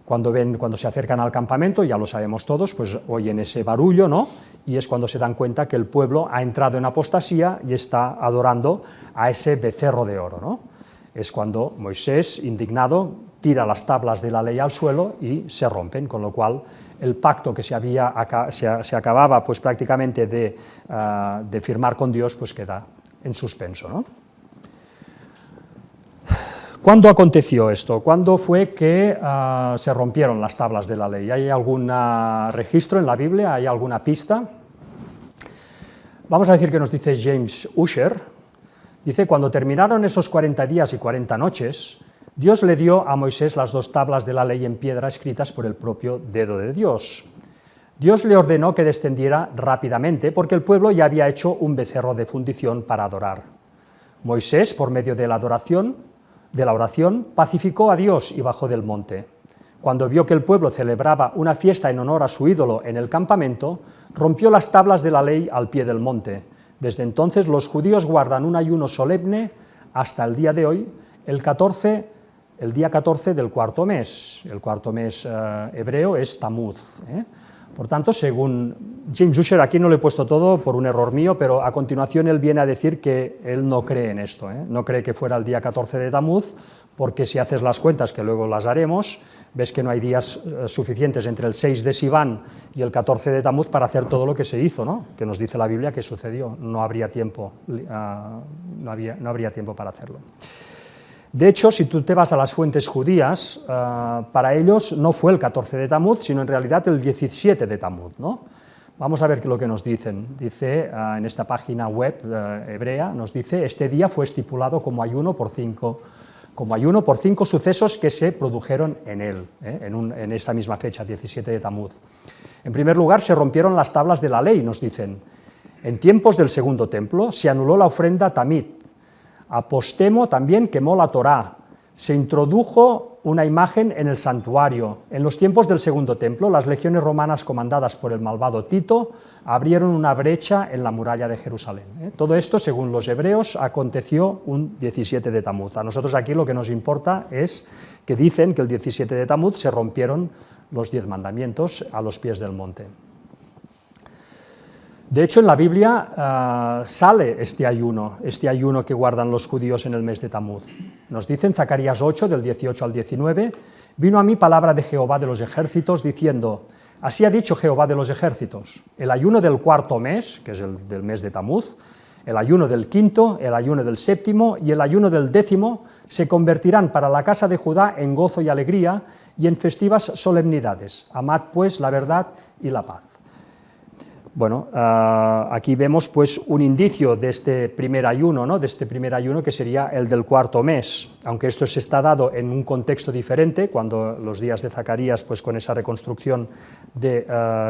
Cuando se acercan al campamento, ya lo sabemos todos, pues oyen ese barullo, ¿no?, y es cuando se dan cuenta que el pueblo ha entrado en apostasía y está adorando a ese becerro de oro, ¿no? Es cuando Moisés, indignado, tira las tablas de la ley al suelo y se rompen, con lo cual el pacto que se acababa pues prácticamente de firmar con Dios, pues queda en suspenso, ¿no? ¿Cuándo aconteció esto? ¿Cuándo fue que se rompieron las tablas de la ley? ¿Hay algún registro en la Biblia? ¿Hay alguna pista? Vamos a decir que nos dice James Ussher. Dice, cuando terminaron esos 40 días y 40 noches, Dios le dio a Moisés las 2 tablas de la ley en piedra escritas por el propio dedo de Dios. Dios le ordenó que descendiera rápidamente porque el pueblo ya había hecho un becerro de fundición para adorar. Moisés, por medio de la oración, pacificó a Dios y bajó del monte. Cuando vio que el pueblo celebraba una fiesta en honor a su ídolo en el campamento, rompió las tablas de la ley al pie del monte. Desde entonces los judíos guardan un ayuno solemne hasta el día de hoy, el día 14 del cuarto mes. El cuarto mes hebreo es Tamuz, ¿eh? Por tanto, según James Ussher, aquí no lo he puesto todo por un error mío, pero a continuación él viene a decir que él no cree en esto, ¿eh? No cree que fuera el día 14 de Tamuz, porque si haces las cuentas, que luego las haremos, ves que no hay días suficientes entre el 6 de Sivan y el 14 de Tamuz para hacer todo lo que se hizo, ¿no?, que nos dice la Biblia que sucedió. No habría tiempo, no habría tiempo para hacerlo. De hecho, si tú te vas a las fuentes judías, para ellos no fue el 14 de Tamuz, sino en realidad el 17 de Tamuz, ¿no? Vamos a ver lo que nos dicen. Dice, en esta página web hebrea, nos dice, este día fue estipulado como ayuno por 5 sucesos que se produjeron en él, en esa misma fecha, 17 de Tamuz. En primer lugar, se rompieron las tablas de la ley, nos dicen. En tiempos del segundo templo se anuló la ofrenda tamid. Apostemo también quemó la Torá. Se introdujo una imagen en el santuario. En los tiempos del segundo templo, las legiones romanas comandadas por el malvado Tito abrieron una brecha en la muralla de Jerusalén. Todo esto, según los hebreos, aconteció un 17 de Tamuz. A nosotros aquí lo que nos importa es que dicen que el 17 de Tamuz se rompieron los 10 mandamientos a los pies del monte. De hecho, en la Biblia sale este ayuno que guardan los judíos en el mes de Tamuz. Nos dice en Zacarías 8, del 18 al 19, vino a mí palabra de Jehová de los ejércitos, diciendo, así ha dicho Jehová de los ejércitos, el ayuno del cuarto mes, que es el del mes de Tamuz, El ayuno del quinto, el ayuno del séptimo y el ayuno del décimo se convertirán para la casa de Judá en gozo y alegría y en festivas solemnidades. Amad pues la verdad y la paz. Bueno, aquí vemos pues un indicio de este primer ayuno, ¿no? De este primer ayuno que sería el del cuarto mes, aunque esto se está dado en un contexto diferente, cuando los días de Zacarías, pues con esa reconstrucción de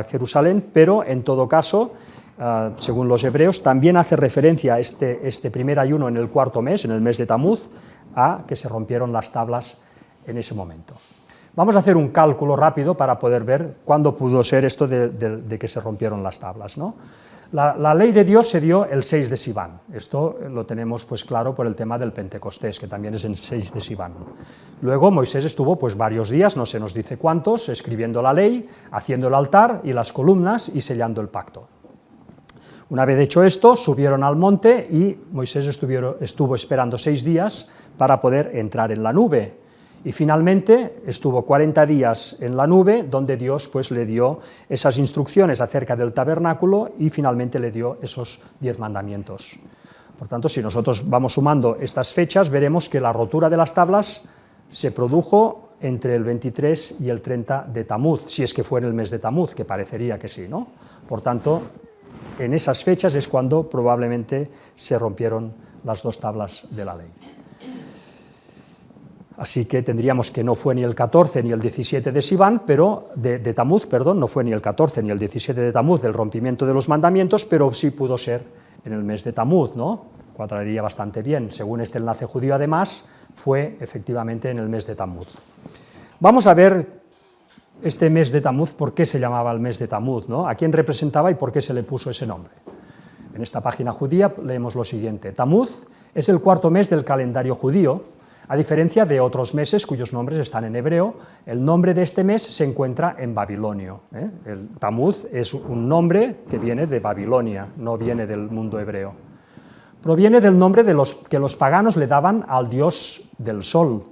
Jerusalén, pero en todo caso, según los hebreos, también hace referencia a este primer ayuno en el cuarto mes, en el mes de Tamuz, a que se rompieron las tablas en ese momento. Vamos a hacer un cálculo rápido para poder ver cuándo pudo ser esto de que se rompieron las tablas, ¿no? La ley de Dios se dio el 6 de Sivan, esto lo tenemos pues claro por el tema del Pentecostés, que también es el 6 de Sivan. Luego Moisés estuvo pues varios días, no se nos dice cuántos, escribiendo la ley, haciendo el altar y las columnas y sellando el pacto. Una vez hecho esto, subieron al monte y Moisés estuvo esperando 6 días para poder entrar en la nube. Y finalmente estuvo 40 días en la nube, donde Dios pues le dio esas instrucciones acerca del tabernáculo y finalmente le dio esos 10 mandamientos. Por tanto, si nosotros vamos sumando estas fechas, veremos que la rotura de las tablas se produjo entre el 23 y el 30 de Tamuz, si es que fue en el mes de Tamuz, que parecería que sí, ¿no? Por tanto, en esas fechas es cuando probablemente se rompieron las 2 tablas de la ley. Así que tendríamos que no fue ni el 14 ni el 17 de Sivan, pero de Tamuz, perdón, no fue ni el 14 ni el 17 de Tamuz el rompimiento de los mandamientos, pero sí pudo ser en el mes de Tamuz, ¿no? Cuadraría bastante bien. Según este enlace judío, además, fue efectivamente en el mes de Tamuz. Vamos a ver este mes de Tamuz, por qué se llamaba el mes de Tamuz, ¿no? A quién representaba y por qué se le puso ese nombre. En esta página judía leemos lo siguiente: Tamuz es el 4.º mes del calendario judío. A diferencia de otros meses cuyos nombres están en hebreo, el nombre de este mes se encuentra en babilonio. El Tamuz es un nombre que viene de Babilonia, no viene del mundo hebreo. Proviene del nombre que los paganos le daban al dios del sol.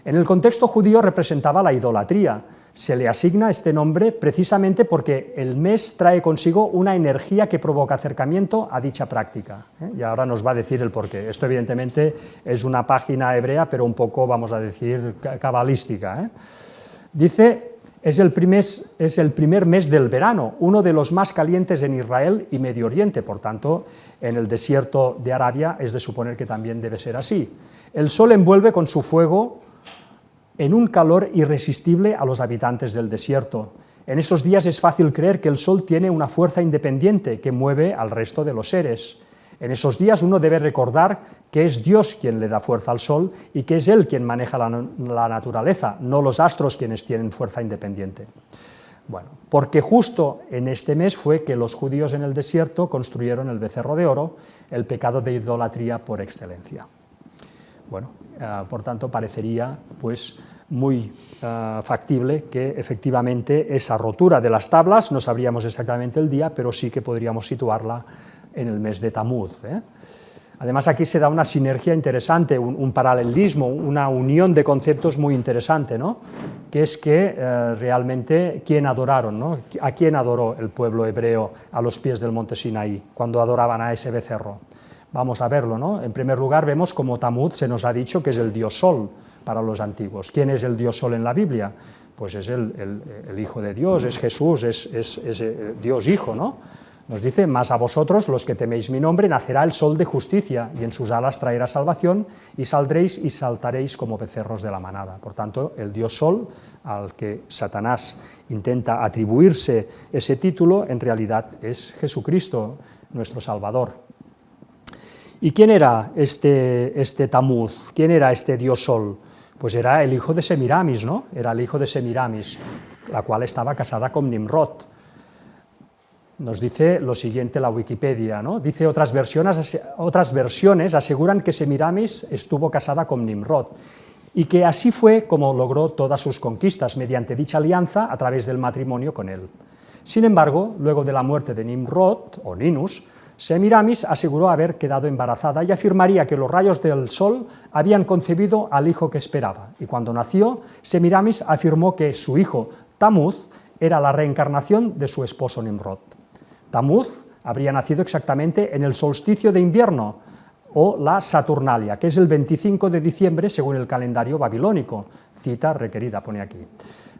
En el contexto judío representaba la idolatría. Se le asigna este nombre precisamente porque el mes trae consigo una energía que provoca acercamiento a dicha práctica. Y ahora nos va a decir el porqué. Esto evidentemente es una página hebrea, pero un poco, vamos a decir, cabalística. Dice, es el primer mes del verano, uno de los más calientes en Israel y Medio Oriente, por tanto, en el desierto de Arabia es de suponer que también debe ser así. El sol envuelve con su fuego en un calor irresistible a los habitantes del desierto. En esos días es fácil creer que el sol tiene una fuerza independiente que mueve al resto de los seres. En esos días uno debe recordar que es Dios quien le da fuerza al sol y que es Él quien maneja la naturaleza, no los astros quienes tienen fuerza independiente. Bueno, porque justo en este mes fue que los judíos en el desierto construyeron el becerro de oro, el pecado de idolatría por excelencia. Bueno, por tanto, parecería pues muy factible que efectivamente esa rotura de las tablas, no sabríamos exactamente el día, pero sí que podríamos situarla en el mes de Tamuz. Además, aquí se da una sinergia interesante, un paralelismo, una unión de conceptos muy interesante, ¿no? Que es que realmente, ¿quién adoraron, no? ¿A quién adoró el pueblo hebreo a los pies del monte Sinaí cuando adoraban a ese becerro? Vamos a verlo, ¿no? En primer lugar, vemos como Tamuz se nos ha dicho que es el dios Sol para los antiguos. ¿Quién es el dios Sol en la Biblia? Pues es el Hijo de Dios, es Jesús, es Dios Hijo, ¿no? Nos dice, mas a vosotros, los que teméis mi nombre, nacerá el sol de justicia, y en sus alas traerá salvación, y saldréis y saltaréis como becerros de la manada. Por tanto, el dios Sol, al que Satanás intenta atribuirse ese título, en realidad es Jesucristo, nuestro Salvador. ¿Y quién era este Tamuz? ¿Quién era este dios Sol? Pues era el hijo de Semiramis, ¿no? Era el hijo de Semiramis, la cual estaba casada con Nimrod. Nos dice lo siguiente la Wikipedia, ¿no? Dice, otras versiones aseguran que Semiramis estuvo casada con Nimrod y que así fue como logró todas sus conquistas, mediante dicha alianza a través del matrimonio con él. Sin embargo, luego de la muerte de Nimrod, o Ninus, Semiramis aseguró haber quedado embarazada y afirmaría que los rayos del sol habían concebido al hijo que esperaba. Y cuando nació, Semiramis afirmó que su hijo, Tamuz, era la reencarnación de su esposo Nimrod. Tamuz habría nacido exactamente en el solsticio de invierno, o la Saturnalia, que es el 25 de diciembre según el calendario babilónico, cita requerida, pone aquí.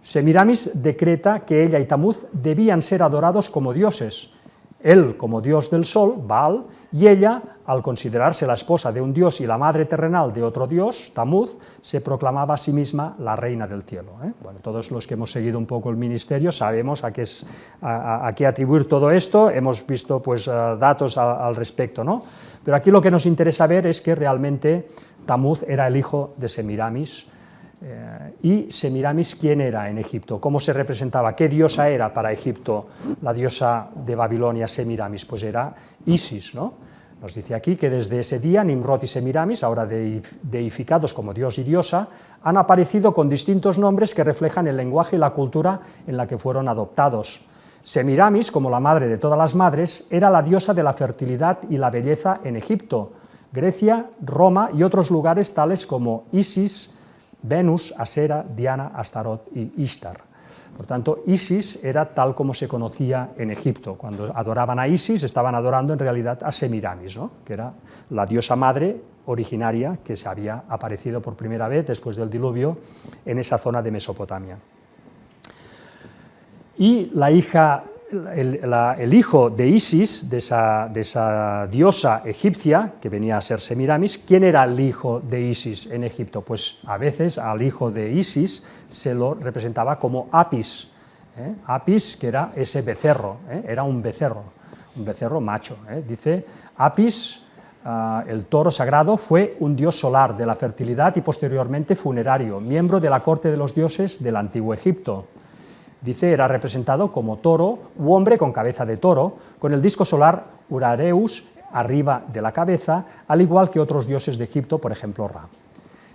Semiramis decreta que ella y Tamuz debían ser adorados como dioses, él como dios del sol, Baal, y ella, al considerarse la esposa de un dios y la madre terrenal de otro dios, Tamuz, se proclamaba a sí misma la reina del cielo. Bueno, todos los que hemos seguido un poco el ministerio sabemos a qué atribuir todo esto, hemos visto pues, datos al respecto, ¿no? Pero aquí lo que nos interesa ver es que realmente Tamuz era el hijo de Semiramis. ¿Y Semiramis quién era en Egipto? ¿Cómo se representaba? ¿Qué diosa era para Egipto la diosa de Babilonia, Semiramis? Pues era Isis, ¿no? Nos dice aquí que desde ese día Nimrod y Semiramis, ahora deificados como dios y diosa, han aparecido con distintos nombres que reflejan el lenguaje y la cultura en la que fueron adoptados. Semiramis, como la madre de todas las madres, era la diosa de la fertilidad y la belleza en Egipto, Grecia, Roma y otros lugares tales como Isis, Venus, Asera, Diana, Astarot y Ishtar. Por tanto, Isis era tal como se conocía en Egipto. Cuando adoraban a Isis, estaban adorando en realidad a Semiramis, ¿no? Que era la diosa madre originaria que se había aparecido por primera vez después del diluvio en esa zona de Mesopotamia. Y la hija, el hijo de Isis, de esa diosa egipcia, que venía a ser Semiramis, ¿quién era el hijo de Isis en Egipto? Pues a veces al hijo de Isis se lo representaba como Apis, Apis, que era ese becerro, era un becerro macho. Dice, Apis, el toro sagrado, fue un dios solar de la fertilidad y posteriormente funerario, miembro de la corte de los dioses del antiguo Egipto. Dice, era representado como toro u hombre con cabeza de toro, con el disco solar Urareus arriba de la cabeza, al igual que otros dioses de Egipto, por ejemplo Ra.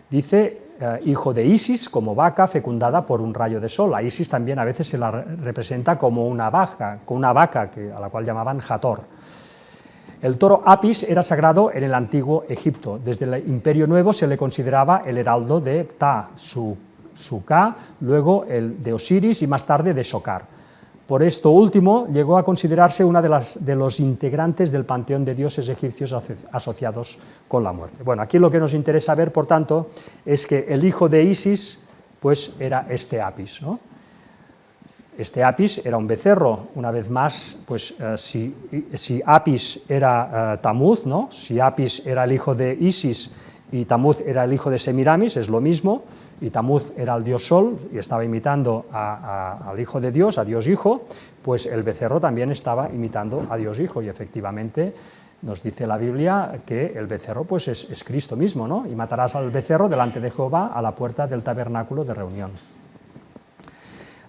Dice, hijo de Isis, como vaca fecundada por un rayo de sol. A Isis también a veces se la representa como una vaca a la cual llamaban Hathor. El toro Apis era sagrado en el antiguo Egipto. Desde el Imperio Nuevo se le consideraba el heraldo de Ptah, su Ka, luego el de Osiris y más tarde de Sokar. Por esto último llegó a considerarse una de los integrantes del panteón de dioses egipcios asociados con la muerte. Bueno, aquí lo que nos interesa ver, por tanto, es que el hijo de Isis pues era este Apis, ¿no? Este Apis era un becerro, una vez más, pues si Apis era Tamuz, ¿no? Si Apis era el hijo de Isis y Tamuz era el hijo de Semiramis, es lo mismo, y Tamuz era el dios Sol y estaba imitando al hijo de Dios, a Dios Hijo, pues el becerro también estaba imitando a Dios Hijo, y efectivamente nos dice la Biblia que el becerro pues es Cristo mismo, ¿no? Y matarás al becerro delante de Jehová a la puerta del tabernáculo de reunión.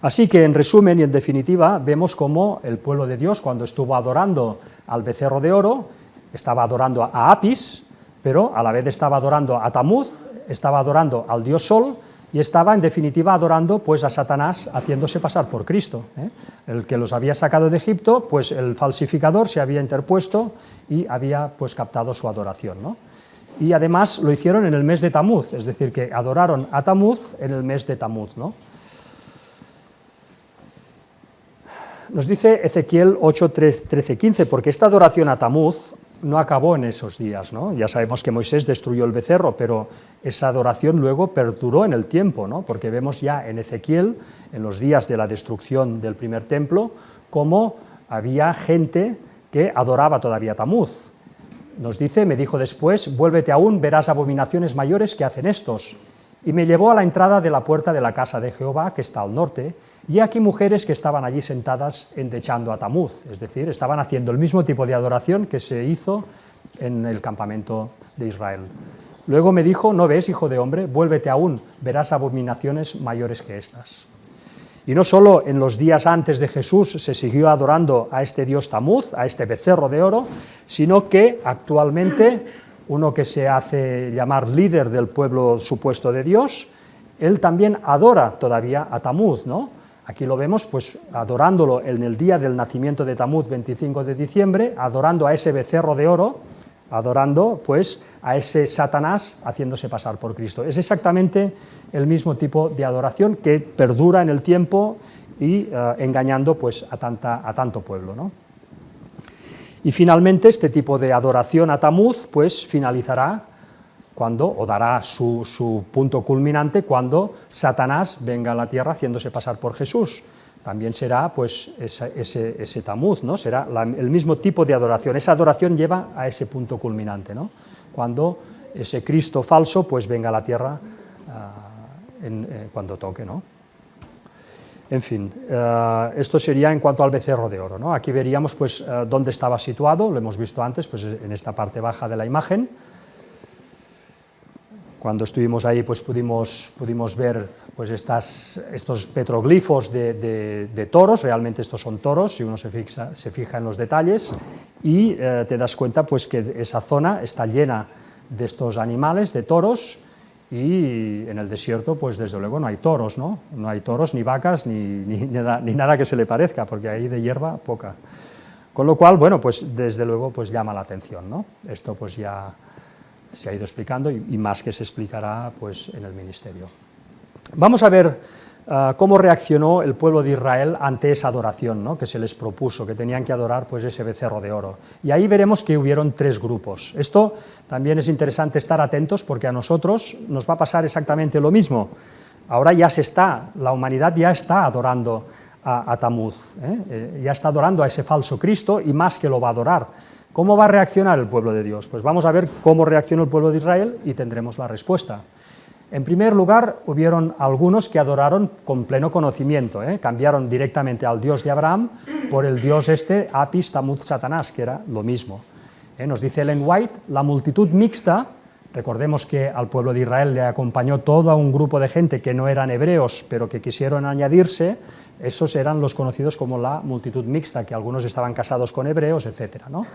Así que, en resumen y en definitiva, vemos cómo el pueblo de Dios, cuando estuvo adorando al becerro de oro, estaba adorando a Apis, pero a la vez estaba adorando a Tamuz, estaba adorando al dios Sol y estaba, en definitiva, adorando pues, a Satanás, haciéndose pasar por Cristo. El que los había sacado de Egipto, pues el falsificador se había interpuesto y había pues, captado su adoración, ¿no? Y además lo hicieron en el mes de Tamuz, es decir, que adoraron a Tamuz en el mes de Tamuz, ¿no? Nos dice Ezequiel 8, 13, 15, porque esta adoración a Tamuz no acabó en esos días, ¿no? Ya sabemos que Moisés destruyó el becerro, pero esa adoración luego perduró en el tiempo, ¿no? Porque vemos ya en Ezequiel, en los días de la destrucción del primer templo, cómo había gente que adoraba todavía a Tamuz. Nos dice, me dijo después, vuélvete aún, verás abominaciones mayores que hacen estos. Y me llevó a la entrada de la puerta de la casa de Jehová, que está al norte, y aquí mujeres que estaban allí sentadas endechando a Tamuz, es decir, estaban haciendo el mismo tipo de adoración que se hizo en el campamento de Israel. Luego me dijo, ¿no ves, hijo de hombre? Vuélvete aún, verás abominaciones mayores que estas. Y no solo en los días antes de Jesús se siguió adorando a este dios Tamuz, a este becerro de oro, sino que actualmente uno que se hace llamar líder del pueblo supuesto de Dios, él también adora todavía a Tamuz, ¿no? Aquí lo vemos, pues, adorándolo en el día del nacimiento de Tamuz, 25 de diciembre, adorando a ese becerro de oro, adorando, pues, a ese Satanás haciéndose pasar por Cristo. Es exactamente el mismo tipo de adoración que perdura en el tiempo y engañando, pues, a tanto pueblo, ¿no? Y finalmente este tipo de adoración a Tamuz pues finalizará cuando, o dará su punto culminante cuando Satanás venga a la tierra haciéndose pasar por Jesús. También será pues ese Tamuz, ¿no? Será el mismo tipo de adoración. Esa adoración lleva a ese punto culminante, ¿no? Cuando ese Cristo falso pues venga a la tierra cuando toque, ¿no? En fin, esto sería en cuanto al becerro de oro, ¿no? Aquí veríamos pues dónde estaba situado, lo hemos visto antes, pues en esta parte baja de la imagen. Cuando estuvimos ahí pues pudimos ver pues estos petroglifos de toros, realmente estos son toros, si uno se fija en los detalles, y te das cuenta pues que esa zona está llena de estos animales, de toros, y en el desierto pues desde luego no hay toros, ¿no? No hay toros, ni vacas, ni nada que se le parezca, porque ahí de hierba poca. Con lo cual, bueno, pues desde luego pues llama la atención, ¿no? Esto pues ya se ha ido explicando y más que se explicará pues en el ministerio. Vamos a ver cómo reaccionó el pueblo de Israel ante esa adoración, ¿no? Que se les propuso, que tenían que adorar pues ese becerro de oro. Y ahí veremos que hubieron 3 grupos. Esto también es interesante estar atentos porque a nosotros nos va a pasar exactamente lo mismo. Ahora la humanidad ya está adorando a Tamuz, ya está adorando a ese falso Cristo y más que lo va a adorar. ¿Cómo va a reaccionar el pueblo de Dios? Pues vamos a ver cómo reaccionó el pueblo de Israel y tendremos la respuesta. En primer lugar, hubieron algunos que adoraron con pleno conocimiento, cambiaron directamente al Dios de Abraham por el Dios Apis, Tamuz, Satanás, que era lo mismo. Nos dice Ellen White, la multitud mixta, recordemos que al pueblo de Israel le acompañó todo un grupo de gente que no eran hebreos, pero que quisieron añadirse, esos eran los conocidos como la multitud mixta, que algunos estaban casados con hebreos, etc., ¿no?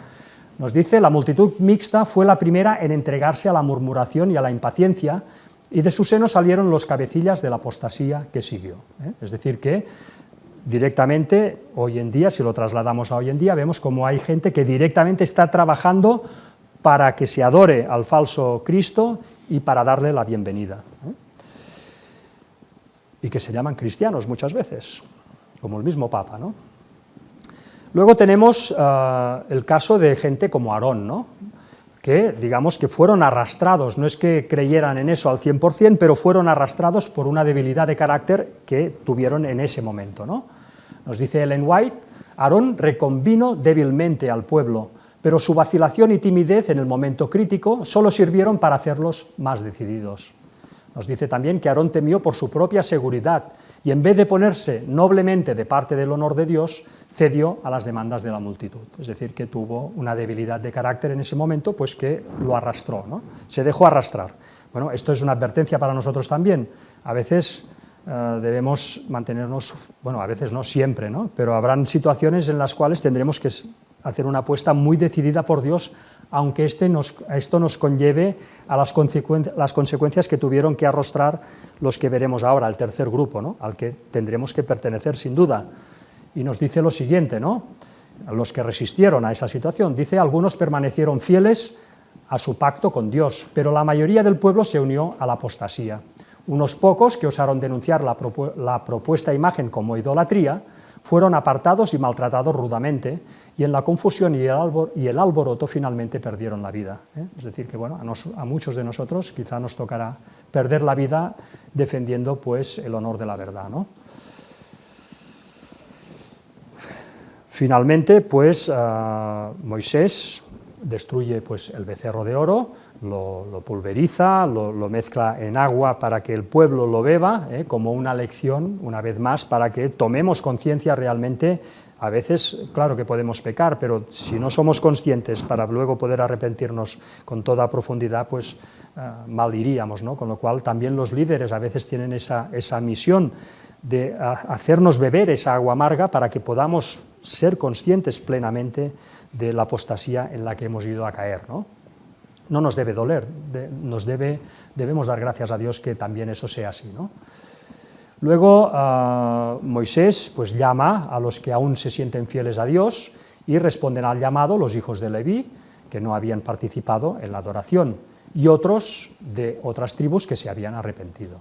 Nos dice, la multitud mixta fue la primera en entregarse a la murmuración y a la impaciencia, y de su seno salieron los cabecillas de la apostasía que siguió. Es decir, que directamente, hoy en día, si lo trasladamos a hoy en día, vemos como hay gente que directamente está trabajando para que se adore al falso Cristo y para darle la bienvenida. Y que se llaman cristianos muchas veces, como el mismo Papa, ¿no? Luego tenemos el caso de gente como Aarón, ¿no? Que digamos que fueron arrastrados, no es que creyeran en eso al 100%, pero fueron arrastrados por una debilidad de carácter que tuvieron en ese momento, ¿no? Nos dice Ellen White, Aarón reconvino débilmente al pueblo, pero su vacilación y timidez en el momento crítico solo sirvieron para hacerlos más decididos. Nos dice también que Aarón temió por su propia seguridad y en vez de ponerse noblemente de parte del honor de Dios, cedió a las demandas de la multitud. Es decir, que tuvo una debilidad de carácter en ese momento, pues que lo arrastró, ¿no? Se dejó arrastrar. Bueno, esto es una advertencia para nosotros también. A veces debemos mantenernos, bueno, a veces no, siempre, ¿no? Pero habrán situaciones en las cuales tendremos que hacer una apuesta muy decidida por Dios, aunque esto nos conlleve a las consecuencias que tuvieron que arrostrar los que veremos ahora, el tercer grupo, ¿no? Al que tendremos que pertenecer sin duda. Y nos dice lo siguiente, ¿no? Los que resistieron a esa situación, dice, algunos permanecieron fieles a su pacto con Dios, pero la mayoría del pueblo se unió a la apostasía. Unos pocos que osaron denunciar la propuesta imagen como idolatría, fueron apartados y maltratados rudamente, y en la confusión y el alboroto finalmente perdieron la vida. Es decir, que bueno, a muchos de nosotros quizá nos tocará perder la vida defendiendo pues, el honor de la verdad, ¿no? Finalmente, pues, Moisés destruye pues, el becerro de oro, lo pulveriza, lo mezcla en agua para que el pueblo lo beba, como una lección, una vez más, para que tomemos conciencia realmente. A veces, claro que podemos pecar, pero si no somos conscientes para luego poder arrepentirnos con toda profundidad, pues mal iríamos, ¿no? Con lo cual también los líderes a veces tienen esa misión de hacernos beber esa agua amarga para que podamos ser conscientes plenamente de la apostasía en la que hemos ido a caer, ¿no? No nos debe doler, debemos dar gracias a Dios que también eso sea así, ¿no? Luego Moisés pues, llama a los que aún se sienten fieles a Dios y responden al llamado los hijos de Leví, que no habían participado en la adoración, y otros de otras tribus que se habían arrepentido.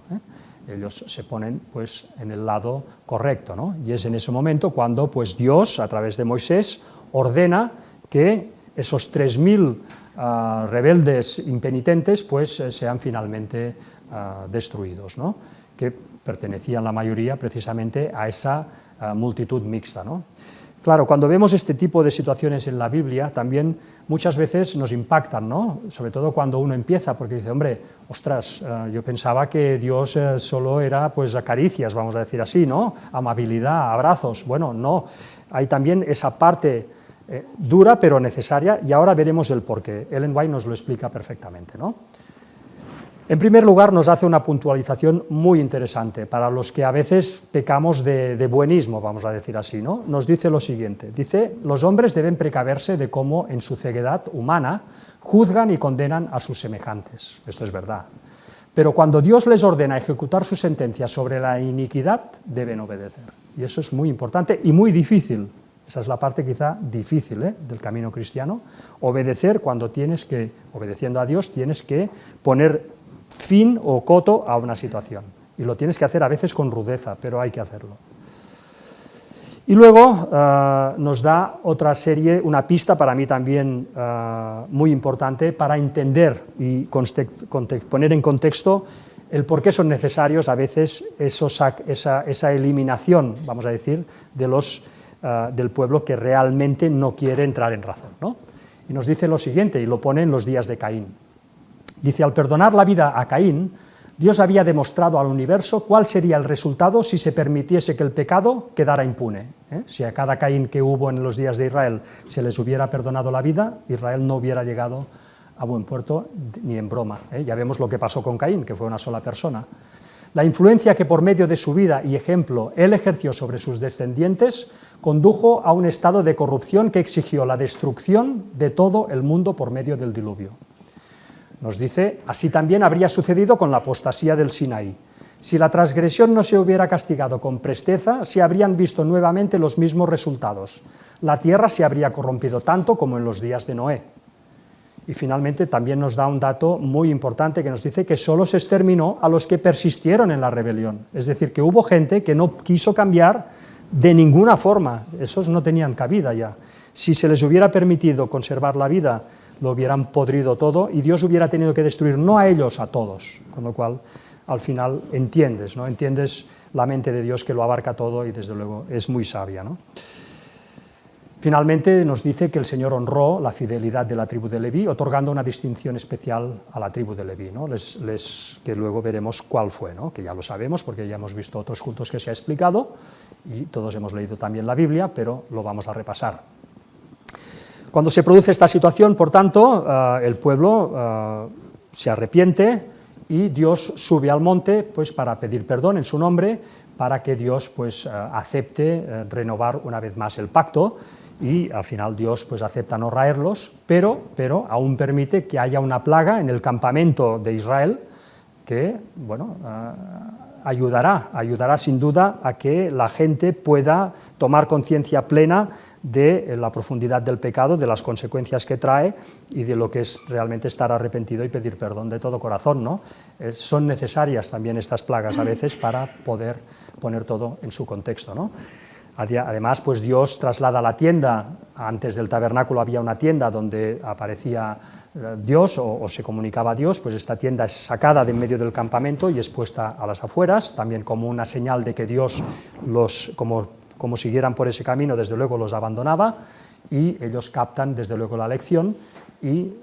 Ellos se ponen pues, en el lado correcto, ¿no? Y es en ese momento cuando pues, Dios, a través de Moisés, ordena que esos 3.000 rebeldes impenitentes pues sean finalmente destruidos, ¿no? Que pertenecían la mayoría precisamente a esa multitud mixta, ¿no? Claro, cuando vemos este tipo de situaciones en la Biblia, también muchas veces nos impactan, ¿no? Sobre todo cuando uno empieza, porque dice, hombre, ostras, yo pensaba que Dios solo era pues caricias, vamos a decir así, ¿no? Amabilidad, abrazos. Bueno, no, hay también esa parte dura pero necesaria, y ahora veremos el porqué. Ellen White nos lo explica perfectamente, ¿no? En primer lugar, nos hace una puntualización muy interesante para los que a veces pecamos de buenismo, vamos a decir así, ¿no? Nos dice lo siguiente, dice, los hombres deben precaverse de cómo en su ceguedad humana juzgan y condenan a sus semejantes. Esto es verdad. Pero cuando Dios les ordena ejecutar su sentencia sobre la iniquidad, deben obedecer. Y eso es muy importante y muy difícil. Esa es la parte quizá difícil del camino cristiano. Obedecer cuando tienes que, obedeciendo a Dios, tienes que poner fin o coto a una situación. Y lo tienes que hacer a veces con rudeza, pero hay que hacerlo. Y luego nos da otra serie, una pista para mí también muy importante para entender y poner en contexto el por qué son necesarios a veces esa eliminación, vamos a decir, del pueblo que realmente no quiere entrar en razón, ¿no? Y nos dice lo siguiente, y lo pone en los días de Caín. Dice, al perdonar la vida a Caín, Dios había demostrado al universo cuál sería el resultado si se permitiese que el pecado quedara impune. Si a cada Caín que hubo en los días de Israel se les hubiera perdonado la vida, Israel no hubiera llegado a buen puerto ni en broma. Ya vemos lo que pasó con Caín, que fue una sola persona. La influencia que por medio de su vida y ejemplo él ejerció sobre sus descendientes condujo a un estado de corrupción que exigió la destrucción de todo el mundo por medio del diluvio. Nos dice, así también habría sucedido con la apostasía del Sinaí. Si la transgresión no se hubiera castigado con presteza, se habrían visto nuevamente los mismos resultados. La tierra se habría corrompido tanto como en los días de Noé. Y finalmente también nos da un dato muy importante que nos dice que solo se exterminó a los que persistieron en la rebelión. Es decir, que hubo gente que no quiso cambiar de ninguna forma. Esos no tenían cabida ya. Si se les hubiera permitido conservar la vida, lo hubieran podrido todo y Dios hubiera tenido que destruir no a ellos, a todos. Con lo cual, al final, entiendes, ¿no? Entiendes la mente de Dios que lo abarca todo y desde luego es muy sabia, ¿no? Finalmente nos dice que el Señor honró la fidelidad de la tribu de Leví, otorgando una distinción especial a la tribu de Leví, ¿no? Que luego veremos cuál fue, ¿no? Que ya lo sabemos porque ya hemos visto otros cultos que se ha explicado y todos hemos leído también la Biblia, pero lo vamos a repasar. Cuando se produce esta situación, por tanto, el pueblo se arrepiente y Dios sube al monte pues, para pedir perdón en su nombre, para que Dios pues, acepte renovar una vez más el pacto, y al final Dios pues, acepta no raerlos, pero aún permite que haya una plaga en el campamento de Israel que bueno, ayudará sin duda a que la gente pueda tomar conciencia plena de la profundidad del pecado, de las consecuencias que trae y de lo que es realmente estar arrepentido y pedir perdón de todo corazón, ¿no? Son necesarias también estas plagas a veces para poder poner todo en su contexto, ¿no? Además, pues Dios traslada la tienda, antes del tabernáculo había una tienda donde aparecía Dios o se comunicaba a Dios, pues esta tienda es sacada de en medio del campamento y es puesta a las afueras, también como una señal de que Dios como siguieran por ese camino, desde luego los abandonaba, y ellos captan desde luego la lección y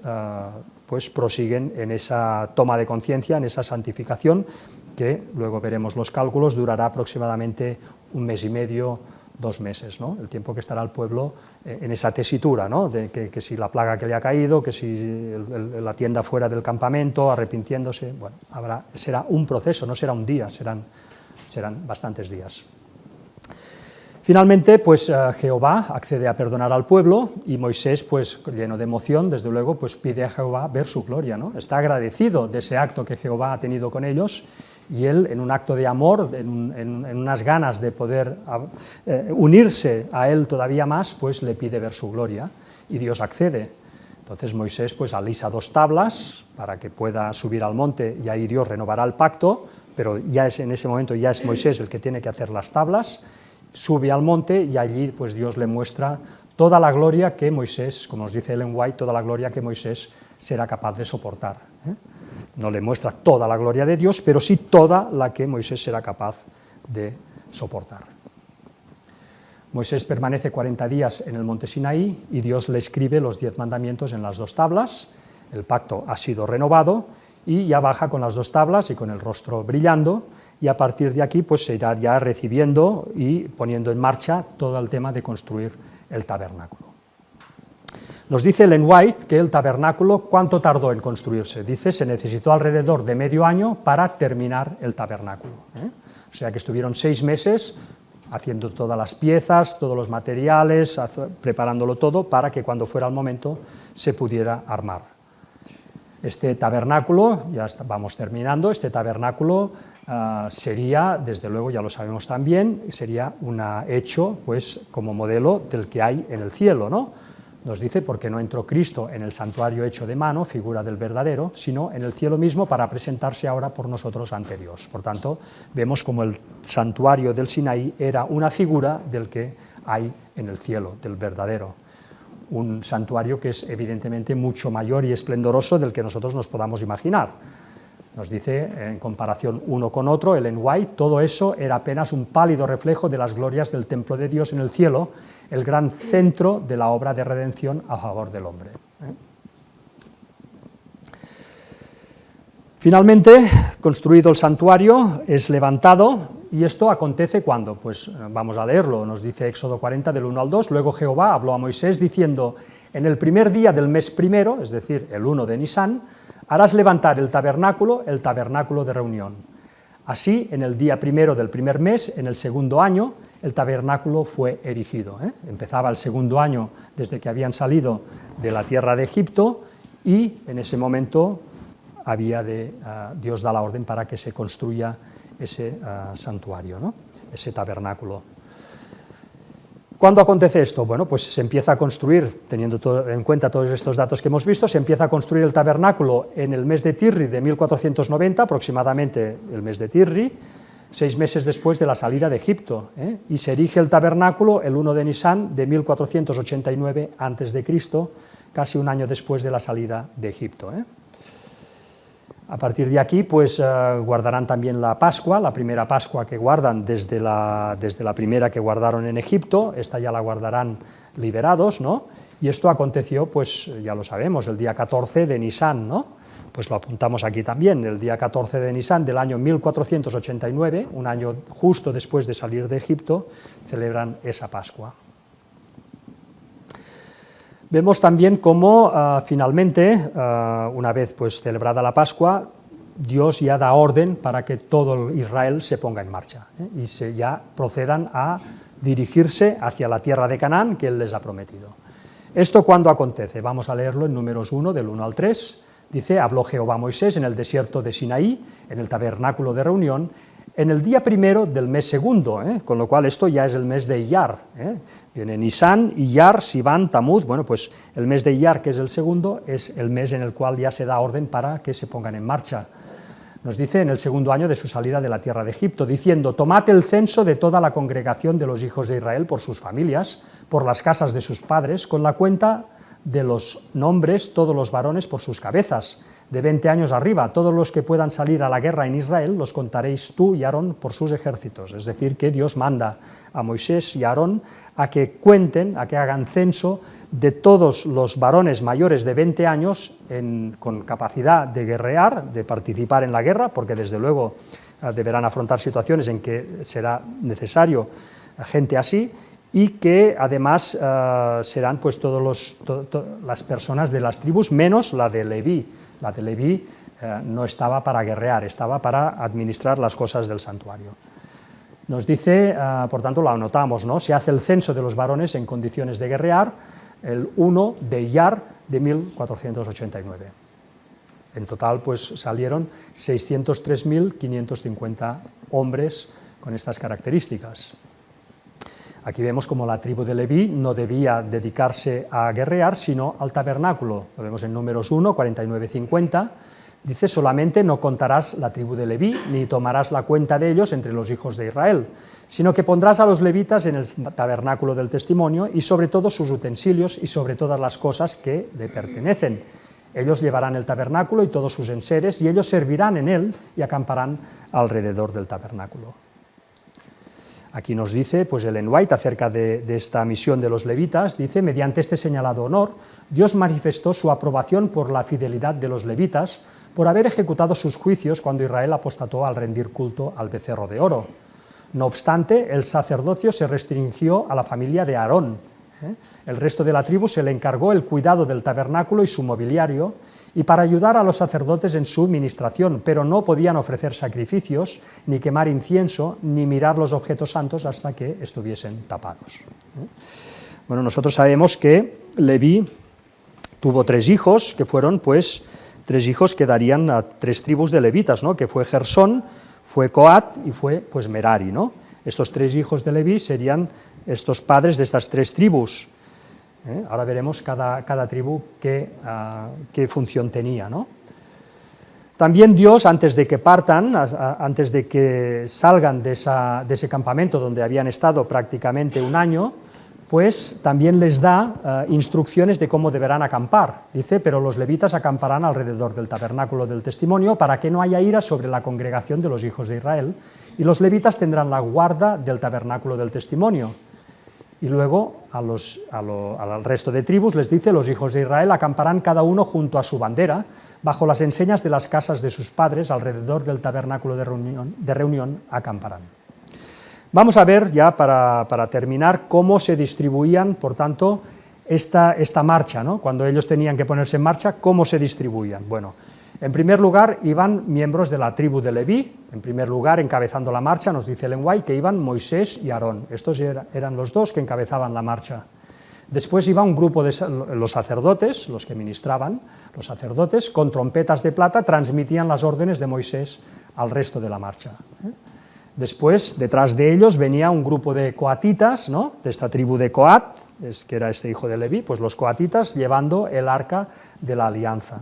pues prosiguen en esa toma de conciencia, en esa santificación, que luego veremos los cálculos, durará aproximadamente 1 mes y medio, 2 meses, ¿no? El tiempo que estará el pueblo en esa tesitura, ¿no? De que si la plaga que le ha caído, que si la tienda fuera del campamento, arrepintiéndose, bueno, será un proceso, no será un día, serán bastantes días. Finalmente, pues Jehová accede a perdonar al pueblo y Moisés, pues lleno de emoción, desde luego, pues pide a Jehová ver su gloria, ¿no? Está agradecido de ese acto que Jehová ha tenido con ellos y él, en un acto de amor, en unas ganas de poder unirse a él todavía más, pues le pide ver su gloria y Dios accede. Entonces Moisés pues alisa 2 tablas para que pueda subir al monte y ahí Dios renovará el pacto, pero en ese momento ya es Moisés el que tiene que hacer las tablas. Sube al monte y allí pues Dios le muestra toda la gloria que Moisés, como nos dice Ellen White, toda la gloria que Moisés será capaz de soportar. No le muestra toda la gloria de Dios, pero sí toda la que Moisés será capaz de soportar. Moisés permanece 40 días en el monte Sinaí y Dios le escribe los 10 mandamientos en las 2 tablas, el pacto ha sido renovado y ya baja con las 2 tablas y con el rostro brillando, y a partir de aquí pues se irá ya recibiendo y poniendo en marcha todo el tema de construir el tabernáculo. Nos dice Ellen White que el tabernáculo, ¿cuánto tardó en construirse? Dice, se necesitó alrededor de medio año para terminar el tabernáculo. O sea que estuvieron 6 meses haciendo todas las piezas, todos los materiales, preparándolo todo para que cuando fuera el momento se pudiera armar. Este tabernáculo, ya vamos terminando, este tabernáculo sería, desde luego ya lo sabemos también, sería hecho pues, como modelo del que hay en el cielo, ¿no? Nos dice, porque no entró Cristo en el santuario hecho de mano, figura del verdadero, sino en el cielo mismo para presentarse ahora por nosotros ante Dios. Por tanto, vemos como el santuario del Sinaí era una figura del que hay en el cielo, del verdadero. Un santuario que es evidentemente mucho mayor y esplendoroso del que nosotros nos podamos imaginar. Nos dice, en comparación uno con otro, Ellen White, todo eso era apenas un pálido reflejo de las glorias del templo de Dios en el cielo, el gran centro de la obra de redención a favor del hombre. Finalmente, construido el santuario, es levantado, y esto acontece cuando, pues vamos a leerlo, nos dice Éxodo 40 del 1 al 2, luego Jehová habló a Moisés diciendo, en el primer día del mes primero, es decir, el 1 de Nisán, harás levantar el tabernáculo de reunión. Así, en el día primero del primer mes, en el segundo año, el tabernáculo fue erigido. Empezaba el segundo año desde que habían salido de la tierra de Egipto y en ese momento Dios da la orden para que se construya ese santuario, ¿no? Ese tabernáculo. ¿Cuándo acontece esto? Bueno, pues se empieza a construir, teniendo en cuenta todos estos datos que hemos visto, se empieza a construir el tabernáculo en el mes de Tirri de 1490, aproximadamente el mes de Tirri, 6 meses después de la salida de Egipto, y se erige el tabernáculo el 1 de Nisán de 1489 a.C., casi un año después de la salida de Egipto. A partir de aquí, pues guardarán también la Pascua, la primera Pascua que guardan desde la primera que guardaron en Egipto, esta ya la guardarán liberados, ¿no? Y esto aconteció, pues ya lo sabemos, el día 14 de Nisán, ¿no? Pues lo apuntamos aquí también, el día 14 de Nisán del año 1489, un año justo después de salir de Egipto, celebran esa Pascua. Vemos también cómo finalmente, una vez pues, celebrada la Pascua, Dios ya da orden para que todo Israel se ponga en marcha y ya procedan a dirigirse hacia la tierra de Canaán que Él les ha prometido. ¿Esto cuándo acontece? Vamos a leerlo en Números 1, del 1 al 3. Dice, habló Jehová a Moisés en el desierto de Sinaí, en el tabernáculo de reunión, en el día primero del mes segundo, con lo cual esto ya es el mes de Iyar. Viene Nisán, Iyar, Sivan, Tamuz, bueno, pues el mes de Iyar, que es el segundo, es el mes en el cual ya se da orden para que se pongan en marcha. Nos dice en el segundo año de su salida de la tierra de Egipto, diciendo, tomad el censo de toda la congregación de los hijos de Israel por sus familias, por las casas de sus padres, con la cuenta de los nombres, todos los varones por sus cabezas, de 20 años arriba, todos los que puedan salir a la guerra en Israel, los contaréis tú y Aarón por sus ejércitos. Es decir, que Dios manda a Moisés y a Aarón a que cuenten, a que hagan censo de todos los varones mayores de 20 años con capacidad de guerrear, de participar en la guerra, porque desde luego deberán afrontar situaciones en que será necesario gente así, y que además serán pues todas las personas de las tribus, menos la de Leví. La de Leví no estaba para guerrear, estaba para administrar las cosas del santuario. Nos dice, por tanto lo anotamos, ¿no? Se hace el censo de los varones en condiciones de guerrear, el 1 de Iyar de 1489. En total pues salieron 603.550 hombres con estas características. Aquí vemos como la tribu de Leví no debía dedicarse a guerrear, sino al tabernáculo. Lo vemos en Números 1, 49-50. Dice, solamente no contarás la tribu de Leví, ni tomarás la cuenta de ellos entre los hijos de Israel, sino que pondrás a los levitas en el tabernáculo del testimonio y sobre todos sus utensilios y sobre todas las cosas que le pertenecen. Ellos llevarán el tabernáculo y todos sus enseres, y ellos servirán en él y acamparán alrededor del tabernáculo. Aquí nos dice pues Ellen White acerca de esta misión de los levitas, dice, mediante este señalado honor, Dios manifestó su aprobación por la fidelidad de los levitas, por haber ejecutado sus juicios cuando Israel apostató al rendir culto al becerro de oro. No obstante, el sacerdocio se restringió a la familia de Aarón. El resto de la tribu se le encargó el cuidado del tabernáculo y su mobiliario, y para ayudar a los sacerdotes en su ministración, pero no podían ofrecer sacrificios, ni quemar incienso, ni mirar los objetos santos hasta que estuviesen tapados. Bueno, nosotros sabemos que Leví tuvo 3 hijos, que fueron pues 3 hijos que darían a 3 tribus de levitas, ¿no? Que fue Gersón, fue Coat y fue pues Merari, ¿no? Estos 3 hijos de Leví serían estos padres de estas 3 tribus. Ahora veremos cada tribu qué función tenía, ¿no? También Dios, antes de que partan, antes de que salgan de ese campamento donde habían estado prácticamente un año, pues también les da instrucciones de cómo deberán acampar. Dice, pero los levitas acamparán alrededor del tabernáculo del testimonio para que no haya ira sobre la congregación de los hijos de Israel, y los levitas tendrán la guarda del tabernáculo del testimonio. Y luego al resto de tribus les dice, los hijos de Israel acamparán cada uno junto a su bandera, bajo las enseñas de las casas de sus padres, alrededor del tabernáculo de reunión acamparán. Vamos a ver ya para terminar cómo se distribuían, por tanto, esta marcha, ¿no? Cuando ellos tenían que ponerse en marcha, ¿cómo se distribuían? Bueno, en primer lugar iban miembros de la tribu de Leví, en primer lugar encabezando la marcha, nos dice Ellen White que iban Moisés y Aarón, estos eran los 2 que encabezaban la marcha. Después iba un grupo de los sacerdotes, los que ministraban, los sacerdotes, con trompetas de plata transmitían las órdenes de Moisés al resto de la marcha. Después, detrás de ellos, venía un grupo de coatitas, ¿no? De esta tribu de Coat, que era este hijo de Leví, pues los coatitas llevando el arca de la alianza.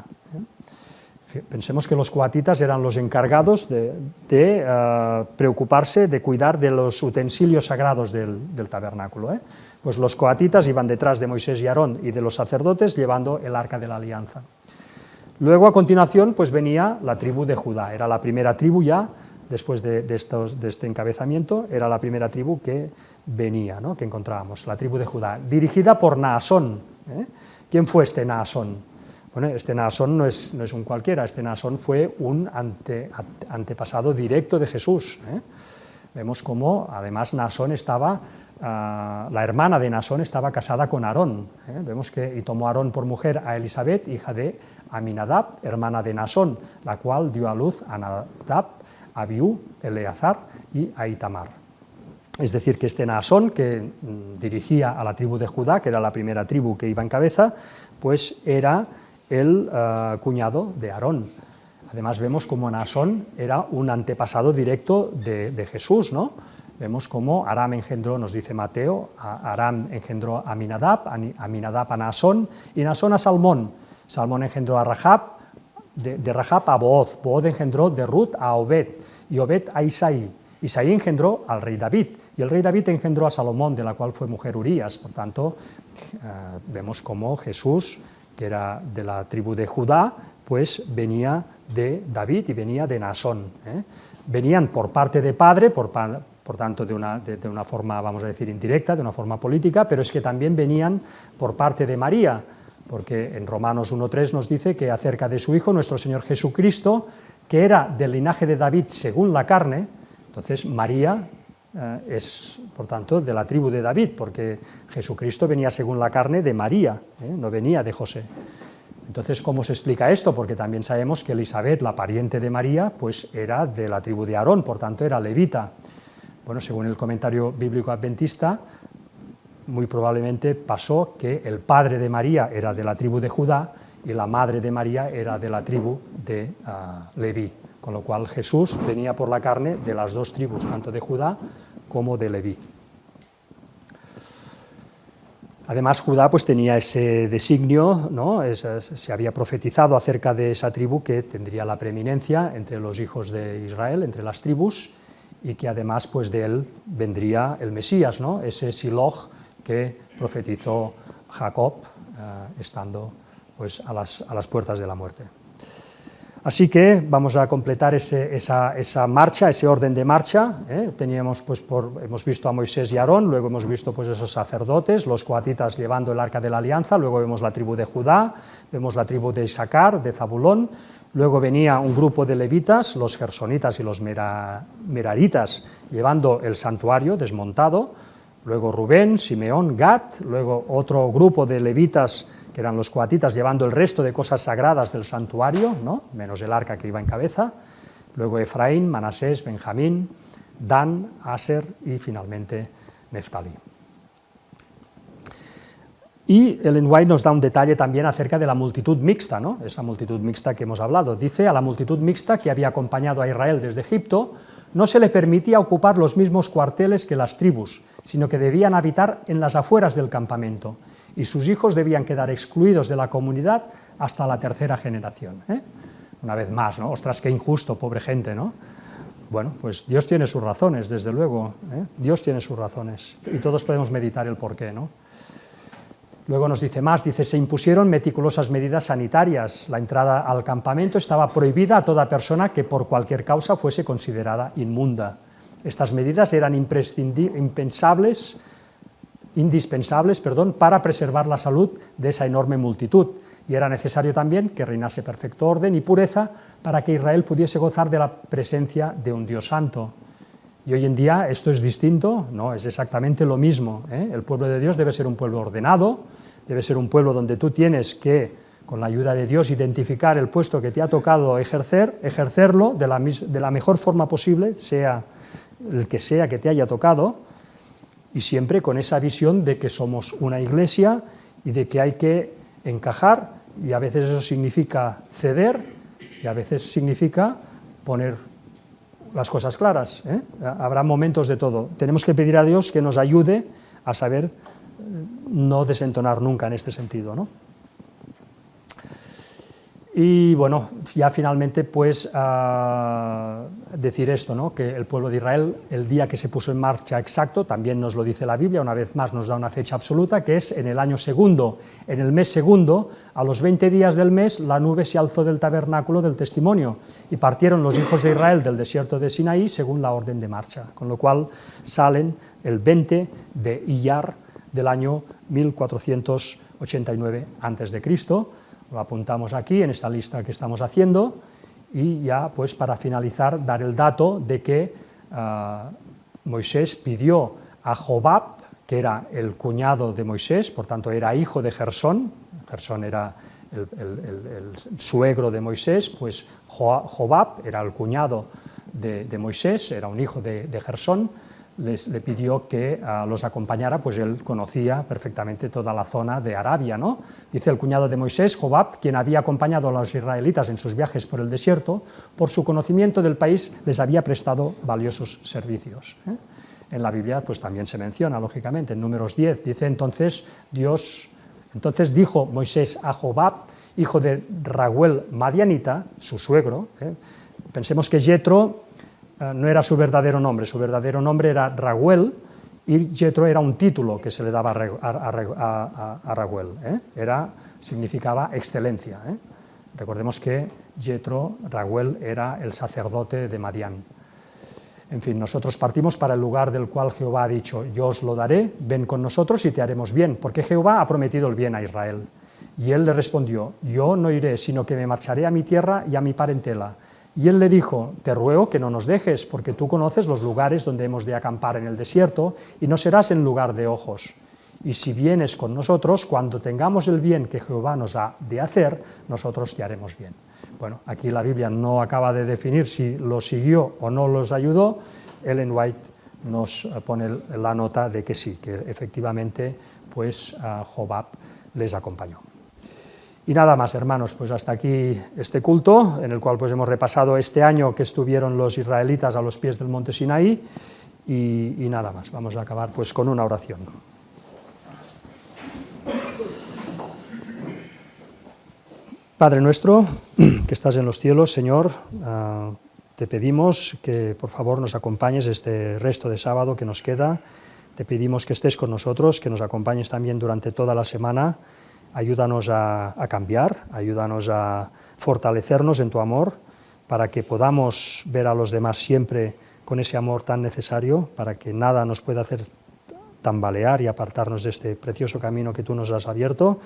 Pensemos que los coatitas eran los encargados de preocuparse, de cuidar de los utensilios sagrados del tabernáculo. Pues los coatitas iban detrás de Moisés y Aarón y de los sacerdotes llevando el arca de la alianza. Luego, a continuación, pues venía la tribu de Judá, era la primera tribu ya, después de este encabezamiento, era la primera tribu que venía, ¿no? Que encontrábamos, la tribu de Judá, dirigida por Naasón. ¿Quién fue este Naasón? Bueno, este Naasón no es un cualquiera, este Naasón fue un antepasado directo de Jesús. Vemos cómo, además, Naasón estaba, la hermana de Naasón estaba casada con Aarón. Vemos que, y tomó Aarón por mujer a Elisabet, hija de Aminadab, hermana de Naasón, la cual dio a luz a Nadab, a Abiú, Eleazar y a Itamar. Es decir, que este Naasón, que dirigía a la tribu de Judá, que era la primera tribu que iba en cabeza, pues era el cuñado de Aarón. Además vemos como Naasón era un antepasado directo de Jesús, ¿no? Vemos cómo Aram engendró, nos dice Mateo, Aram engendró a Aminadab, Aminadab a Naasón, y Naasón a Salmón. Salmón engendró a Rahab, de Rahab a Booz, Booz engendró de Ruth a Obed, y Obed a Isaí. Isaí engendró al rey David, y el rey David engendró a Salomón, de la cual fue mujer Urías. Por tanto, vemos cómo Jesús, que era de la tribu de Judá, pues venía de David y venía de Naasón. Venían por parte de padre, por tanto de una forma, vamos a decir, indirecta, de una forma política, pero es que también venían por parte de María, porque en Romanos 1:3 nos dice que acerca de su Hijo, nuestro Señor Jesucristo, que era del linaje de David según la carne, entonces María es, por tanto, de la tribu de David, porque Jesucristo venía según la carne de María, no venía de José. Entonces, ¿cómo se explica esto? Porque también sabemos que Elisabet, la pariente de María, pues era de la tribu de Aarón, por tanto era levita. Bueno, según el comentario bíblico adventista, muy probablemente pasó que el padre de María era de la tribu de Judá y la madre de María era de la tribu de Leví, con lo cual Jesús venía por la carne de las 2 tribus, tanto de Judá como de Leví. Además, Judá pues, tenía ese designio, ¿no? Se había profetizado acerca de esa tribu que tendría la preeminencia entre los hijos de Israel, entre las tribus, y que además pues, de él vendría el Mesías, ¿no? Ese Shiloh que profetizó Jacob, estando pues, a las puertas de la muerte. Así que vamos a completar esa marcha, ese orden de marcha. Teníamos, pues, hemos visto a Moisés y Aarón, luego hemos visto pues, esos sacerdotes, los coatitas llevando el arca de la alianza, luego vemos la tribu de Judá, vemos la tribu de Isaacar, de Zabulón, luego venía un grupo de levitas, los gersonitas y los meraritas, llevando el santuario desmontado, luego Rubén, Simeón, Gad, luego otro grupo de levitas que eran los coatitas, llevando el resto de cosas sagradas del santuario, ¿no? Menos el arca que iba en cabeza, luego Efraín, Manasés, Benjamín, Dan, Aser y finalmente Neftalí. Y Ellen White nos da un detalle también acerca de la multitud mixta, ¿no? Esa multitud mixta que hemos hablado. Dice, a la multitud mixta que había acompañado a Israel desde Egipto, no se le permitía ocupar los mismos cuarteles que las tribus, sino que debían habitar en las afueras del campamento, y sus hijos debían quedar excluidos de la comunidad hasta la tercera generación. Una vez más, ¿no? Ostras, qué injusto, pobre gente, ¿no? Bueno, pues Dios tiene sus razones, desde luego, Dios tiene sus razones, y todos podemos meditar el porqué, ¿no? Luego nos dice más, dice, se impusieron meticulosas medidas sanitarias, la entrada al campamento estaba prohibida a toda persona que por cualquier causa fuese considerada inmunda. Estas medidas eran indispensables, para preservar la salud de esa enorme multitud, y era necesario también que reinase perfecto orden y pureza para que Israel pudiese gozar de la presencia de un Dios santo. Y hoy en día esto es distinto, no, es exactamente lo mismo, El pueblo de Dios debe ser un pueblo ordenado, debe ser un pueblo donde tú tienes que, con la ayuda de Dios, identificar el puesto que te ha tocado ejercerlo de la mejor forma posible, sea el que sea que te haya tocado, y siempre con esa visión de que somos una iglesia y de que hay que encajar, y a veces eso significa ceder, y a veces significa poner las cosas claras. Habrá momentos de todo. Tenemos que pedir a Dios que nos ayude a saber no desentonar nunca en este sentido, ¿no? Y bueno, ya finalmente pues decir esto, ¿no? Que el pueblo de Israel, el día que se puso en marcha exacto, también nos lo dice la Biblia, una vez más nos da una fecha absoluta, que es en el año segundo, en el mes segundo, a los 20 días del mes, la nube se alzó del tabernáculo del testimonio, y partieron los hijos de Israel del desierto de Sinaí según la orden de marcha, con lo cual salen el 20 de Iyar del año 1489 a.C., lo apuntamos aquí en esta lista que estamos haciendo, y ya pues para finalizar dar el dato de que Moisés pidió a Jobab, que era el cuñado de Moisés, por tanto era hijo de Gersón, Gersón era el suegro de Moisés, pues Jobab era el cuñado de Moisés, era un hijo de Gersón, le pidió que los acompañara, pues él conocía perfectamente toda la zona de Arabia, ¿no? Dice el cuñado de Moisés, Jobab, quien había acompañado a los israelitas en sus viajes por el desierto, por su conocimiento del país les había prestado valiosos servicios. En la Biblia pues también se menciona, lógicamente, en Números 10, dice entonces dijo Moisés a Jobab, hijo de Raguel Madianita, su suegro, pensemos que Jetro no era su verdadero nombre era Raguel, y Jetro era un título que se le daba a Raguel, significaba excelencia. Recordemos que Jetro, Raguel, era el sacerdote de Madián. En fin, nosotros partimos para el lugar del cual Jehová ha dicho, yo os lo daré, ven con nosotros y te haremos bien, porque Jehová ha prometido el bien a Israel. Y él le respondió, yo no iré, sino que me marcharé a mi tierra y a mi parentela. Y él le dijo, te ruego que no nos dejes, porque tú conoces los lugares donde hemos de acampar en el desierto, y no serás en lugar de ojos. Y si vienes con nosotros, cuando tengamos el bien que Jehová nos ha de hacer, nosotros te haremos bien. Bueno, aquí la Biblia no acaba de definir si los siguió o no los ayudó. Ellen White nos pone la nota de que sí, que efectivamente pues Jobab les acompañó. Y nada más, hermanos, pues hasta aquí este culto, en el cual pues hemos repasado este año que estuvieron los israelitas a los pies del monte Sinaí, y nada más, vamos a acabar pues con una oración. Padre nuestro, que estás en los cielos, Señor, te pedimos que por favor nos acompañes este resto de sábado que nos queda. Te pedimos que estés con nosotros, que nos acompañes también durante toda la semana. Ayúdanos a cambiar, ayúdanos a fortalecernos en tu amor, para que podamos ver a los demás siempre con ese amor tan necesario, para que nada nos pueda hacer tambalear y apartarnos de este precioso camino que tú nos has abierto.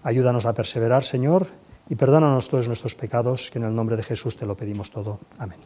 Ayúdanos a perseverar, Señor, y perdónanos todos nuestros pecados, que en el nombre de Jesús te lo pedimos todo. Amén.